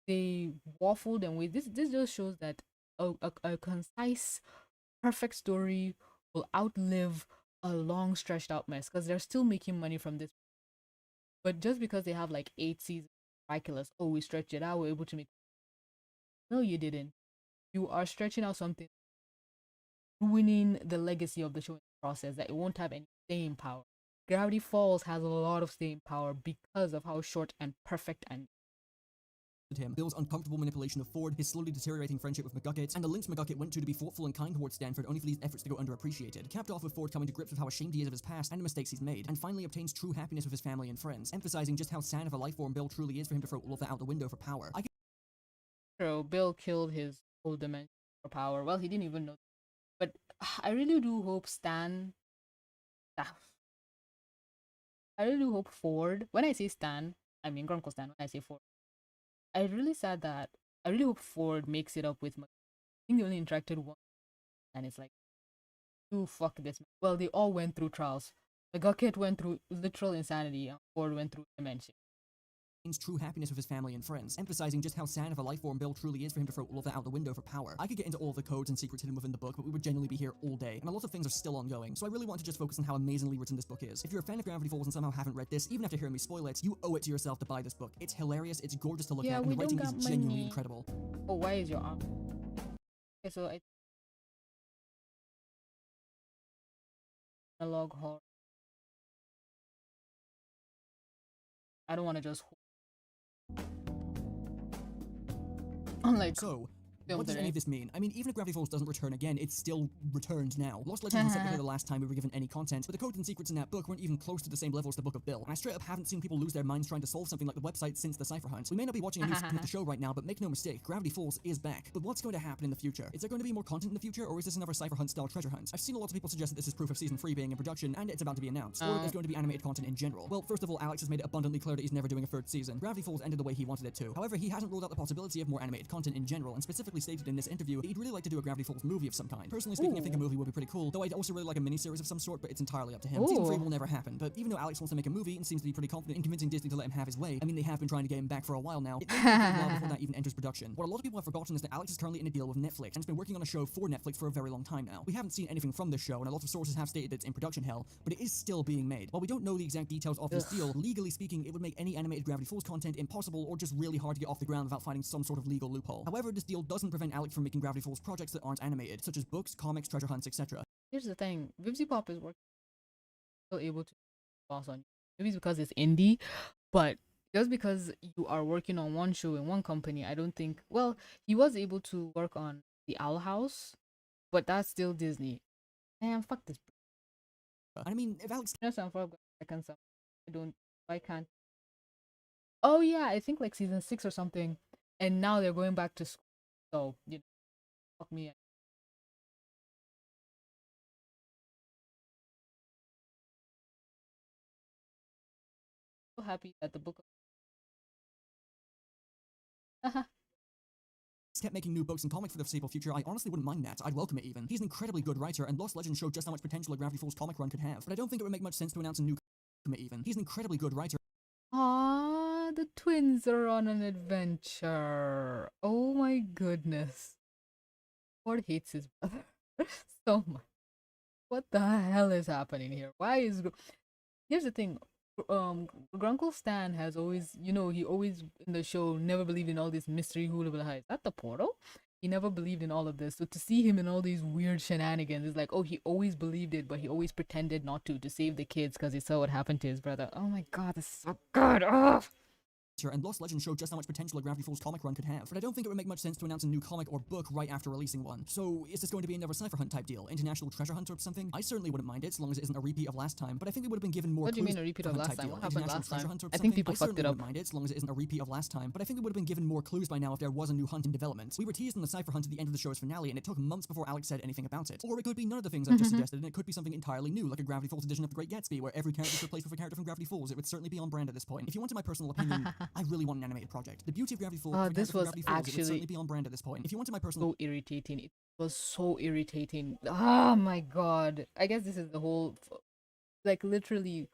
They waffled and wait. This just shows that a concise, perfect story will outlive a long stretched out mess because they're still making money from this. But just because they have like 8 seasons, Miraculous, oh, we stretched it out, we're able to make. No, you didn't. You are stretching out something, ruining the legacy of the show in the process, that it won't have any staying power. Gravity Falls has a lot of staying power because of how short and perfect and him, Bill's uncomfortable manipulation of Ford, his slowly deteriorating friendship with McGucket, and the links McGucket went to be thoughtful and kind towards Stanford, only for these efforts to go underappreciated. Capped off with Ford coming to grips with how ashamed he is of his past and the mistakes he's made, and finally obtains true happiness with his family and friends, emphasizing just how sad of a life form Bill truly is for him to throw all of that out the window for power. so Bill killed his whole dimension for power. Well, he didn't even know. But I really do hope I really do hope Ford. When I say Stan, I mean Grunkle Stan. When I say Ford, I really sad that I really hope Ford makes it up with. I think they only interacted once, and it's like, "You fuck this." Well, they all went through trials. The Gucket went through literal insanity, and Ford went through dementia. True happiness with his family and friends, emphasizing just how sad of a life form Bill truly is for him to throw all of that out the window for power. I could get into all of the codes and secrets hidden within the book, but we would genuinely be here all day, and a lot of things are still ongoing, so I really want to just focus on how amazingly written this book is. If you're a fan of Gravity Falls and somehow haven't read this, even after hearing me spoil it, you owe it to yourself to buy this book. It's hilarious, it's gorgeous to look at, and the writing is genuinely incredible. Oh, why is your arm? Okay, so I analog horror. I don't want to just unlike so what does any of this mean? I mean, even if Gravity Falls doesn't return again, it still returned now. Lost Legends was set to here the last time we were given any content, but the codes and secrets in that book weren't even close to the same level as the Book of Bill, and I straight up haven't seen people lose their minds trying to solve something like the website since the Cypher Hunt. We may not be watching a new season of the show right now, but make no mistake, Gravity Falls is back. But what's going to happen in the future? Is there going to be more content in the future, or is this another Cypher Hunt style treasure hunt? I've seen a lot of people suggest that this is proof of Season 3 being in production, and it's about to be announced, or there's going to be animated content in general. Well, first of all, Alex has made it abundantly clear that he's never doing a third season. Gravity Falls ended the way he wanted it to. However, he hasn't ruled out the possibility of more animated content in general, and specifically stated in this interview that he'd really like to do a Gravity Falls movie of some kind. Personally speaking, I think a movie would be pretty cool, though I'd also really like a miniseries of some sort, but it's entirely up to him. Season 3 will never happen, but even though Alex wants to make a movie and seems to be pretty confident in convincing Disney to let him have his way, I mean, they have been trying to get him back for a while now, it may take a while before that even enters production. What a lot of people have forgotten is that Alex is currently in a deal with Netflix, and has been working on a show for Netflix for a very long time now. We haven't seen anything from this show, and a lot of sources have stated that it's in production hell, but it is still being made. While we don't know the exact details of this deal, legally speaking, it would make any animated Gravity Falls content impossible or just really hard to get off the ground without finding some sort of legal loophole. However, this deal doesn't prevent Alex from making Gravity Falls projects that aren't animated, such as books, comics, treasure hunts, etc. Here's the thing, Vivzy Pop is working, still able to boss on you. Maybe it's because it's indie, but just because you are working on one show in one company, I don't think. Well, he was able to work on the Owl House, but that's still Disney. Man, fuck this. I mean, if Alex I don't. I can't. Oh yeah, I think like season 6 or something, and now they're going back to school. So fuck me. So happy that the book. kept making new books and comics for the foreseeable future, I honestly wouldn't mind that. I'd welcome it even. He's an incredibly good writer, and Lost Legends showed just how much potential a Gravity Falls comic run could have. But I don't think it would make much sense to announce a new comic even. He's an incredibly good writer. Ah, the twins are on an adventure. Oh my goodness. Ford hates his brother so much. What the hell is happening here? Why is... Here's the thing. Grunkle Stan has always, he always in the show never believed in all this mystery hula hula. Is that the portal? He never believed in all of this. So to see him in all these weird shenanigans is like, oh, he always believed it, but he always pretended not to save the kids because he saw what happened to his brother. Oh my god, this is so good. Oh! and Lost Legends showed just how much potential a Gravity Falls comic run could have. But I don't think it would make much sense to announce a new comic or book right after releasing one. So is this going to be another Cypher Hunt type deal? International Treasure Hunt or something? I certainly wouldn't mind it, as long as it isn't a repeat of last time, but I think they would have been given more What do you clues. mean a repeat of last time? What happened last time? Hunt or I think something? people I fucked certainly it up. wouldn't mind it, as long as it isn't a repeat of last time, but I think they would have been given more clues by now if there was a new hunt in development. We were teased on the Cypher Hunt at the end of the show's finale, and it took months before Alex said anything about it. Or it could be none of the things I've just suggested, and it could be something entirely new, like a Gravity Falls edition of The Great Gatsby, where every character is replaced with a character from Gravity Falls. It would certainly be on brand at this point. If you wanted my personal opinion, I really want an animated project. The beauty of Gravity Falls, This was Gravity Falls, it would actually certainly be on brand at this point. If you wanted my personal so irritating. It was so irritating. Oh my god. I guess this is the whole, like, literally,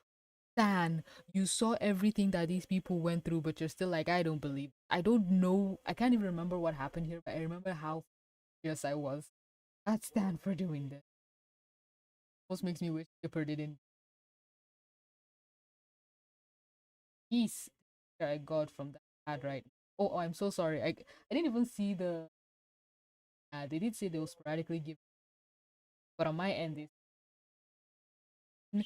Stan, you saw everything that these people went through, but you're still like, I don't believe. I don't know. I can't even remember what happened here, but I remember how furious I was at Stan for doing this. Almost makes me wish Skipper didn't. Peace that I got from that ad, right? Oh, I'm so sorry. I didn't even see the ad. They did say they will sporadically give, but on my end, so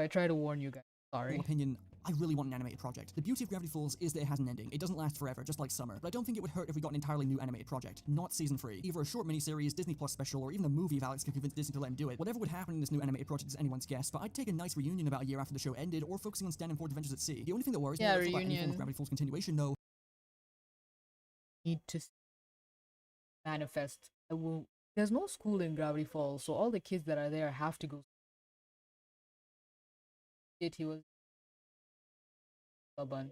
I try to warn you guys. Sorry. opinion, I really want an animated project. The beauty of Gravity Falls is that it has an ending. It doesn't last forever, just like summer. But I don't think it would hurt if we got an entirely new animated project. Not season 3. Either a short miniseries, Disney Plus special, or even a movie if Alex could convince Disney to let him do it. Whatever would happen in this new animated project is anyone's guess, but I'd take a nice reunion about a year after the show ended, or focusing on Stan and Ford's adventures at sea. The only thing that worries me about any form of Gravity Falls continuation, though, Need to manifest. There's no school in Gravity Falls, so all the kids that are there have to go. He was stubborn.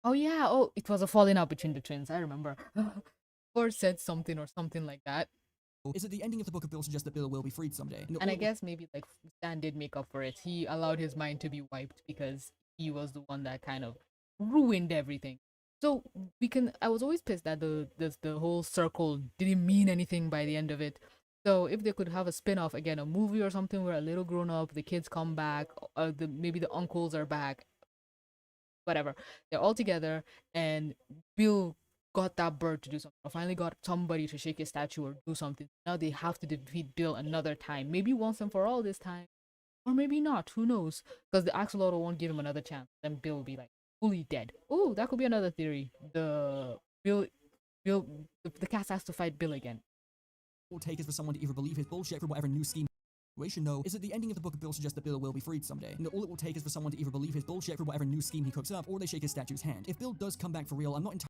Oh yeah, oh, it was a falling out between the twins, I remember. Or said something or something like that. is that the ending of the Book of Bill suggests that Bill will be freed someday. And I guess maybe like Stan did make up for it. He allowed his mind to be wiped because he was the one that kind of ruined everything. So I was always pissed that the whole circle didn't mean anything by the end of it. So if they could have a spin-off, again, a movie or something where a little grown up, the kids come back, maybe the uncles are back, whatever, they're all together, and Bill got that bird to do something, or finally got somebody to shake his statue or do something. Now they have to defeat Bill another time, maybe once and for all this time, or maybe not, who knows, because the axolotl won't give him another chance. Then Bill will be like fully dead. Oh, that could be another theory. The cast has to fight Bill again. Will take is for someone to either believe his bullshit for whatever new scheme though, is that the ending of the Book of Bill suggests that Bill will be freed someday. And all it will take is for someone to either believe his bullshit for whatever new scheme he cooks up, or they shake his statue's hand. If Bill does come back for real, I'm not entirely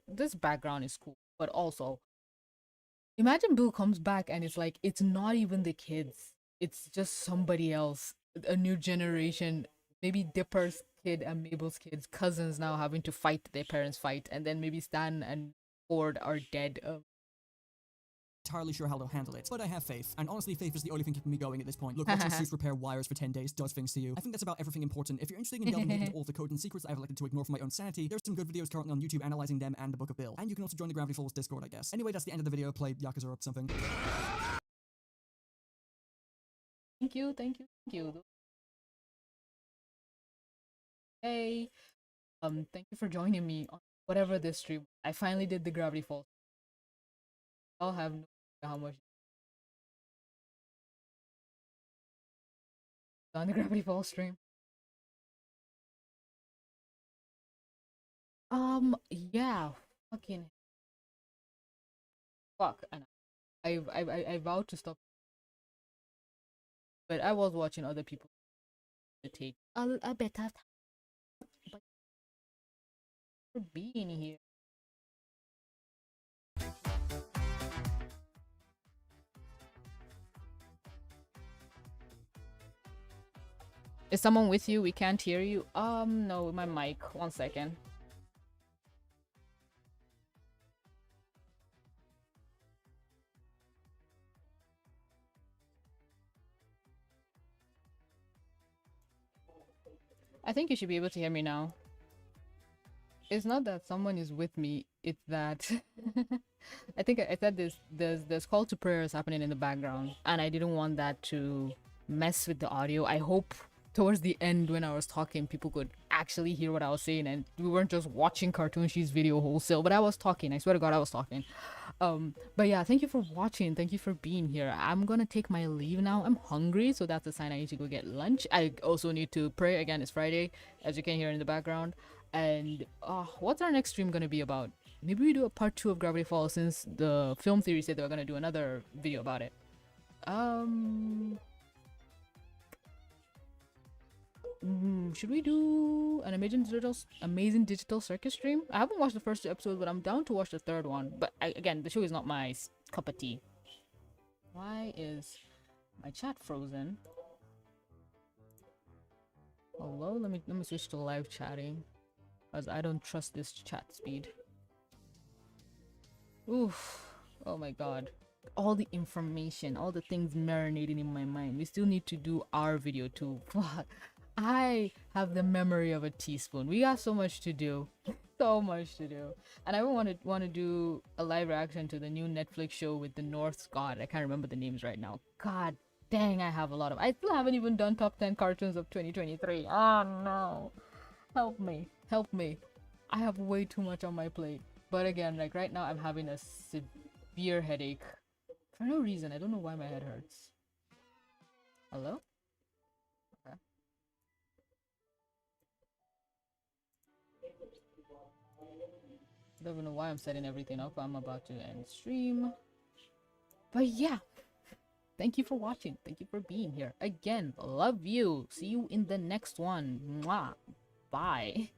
This background is cool, but also imagine Bill comes back and it's like it's not even the kids, it's just somebody else, a new generation, maybe Dipper's kid and Mabel's kids, cousins now having to fight their parents fight, and then maybe Stan and Ford are dead. entirely sure how they'll handle it, but I have faith, and honestly, faith is the only thing keeping me going at this point. Look, watching Seuss repair wires for 10 days does things to you. I think that's about everything important. If you're interested in delving into all the codes and secrets I've elected to ignore for my own sanity, there's some good videos currently on YouTube analyzing them and the Book of Bill, and you can also join the Gravity Falls Discord, I guess. Anyway, that's the end of the video. Play Yakuza or something. Thank you. Hey, thank you for joining me on whatever this stream. I finally did the Gravity Falls. I'll have no idea how much on the Gravity Falls stream. Yeah, fucking fuck. And I vowed to stop, but I was watching other people take a better time. But for being here. Is someone with you? We can't hear you. No, my mic. 1 second. I think you should be able to hear me now. It's not that someone is with me, it's that I think I said there's call to prayers happening in the background, and I didn't want that to mess with the audio. I hope towards the end when I was talking people could actually hear what I was saying and we weren't just watching Cartoon She's video wholesale, but I was talking. I swear to God I was talking. But yeah, thank you for watching. Thank you for being here. I'm gonna take my leave now. I'm hungry, so that's a sign I need to go get lunch. I also need to pray. Again, it's Friday, as you can hear in the background. And what's our next stream gonna be about? Maybe we do a part 2 of Gravity Falls, since the film theory said they were gonna do another video about it. Should we do an amazing digital circus stream? I haven't watched the first 2 episodes, but I'm down to watch the third one. But again, the show is not my cup of tea. Why is my chat frozen? Hello, let me switch to live chatting, as I don't trust this chat speed. Oof. Oh my god. All the information, all the things marinating in my mind. We still need to do our video too. Fuck. I have the memory of a teaspoon. We got so much to do. So much to do. And I want to do a live reaction to the new Netflix show with the North God. I can't remember the names right now. God dang, I have a lot of... I still haven't even done top 10 cartoons of 2023. Oh no. Help me. Help me. I have way too much on my plate. But again, like right now I'm having a severe headache. For no reason. I don't know why my head hurts. Hello? Okay. Don't even know why I'm setting everything up. I'm about to end stream. But yeah. Thank you for watching. Thank you for being here. Again, love you. See you in the next one. Mwah. Bye.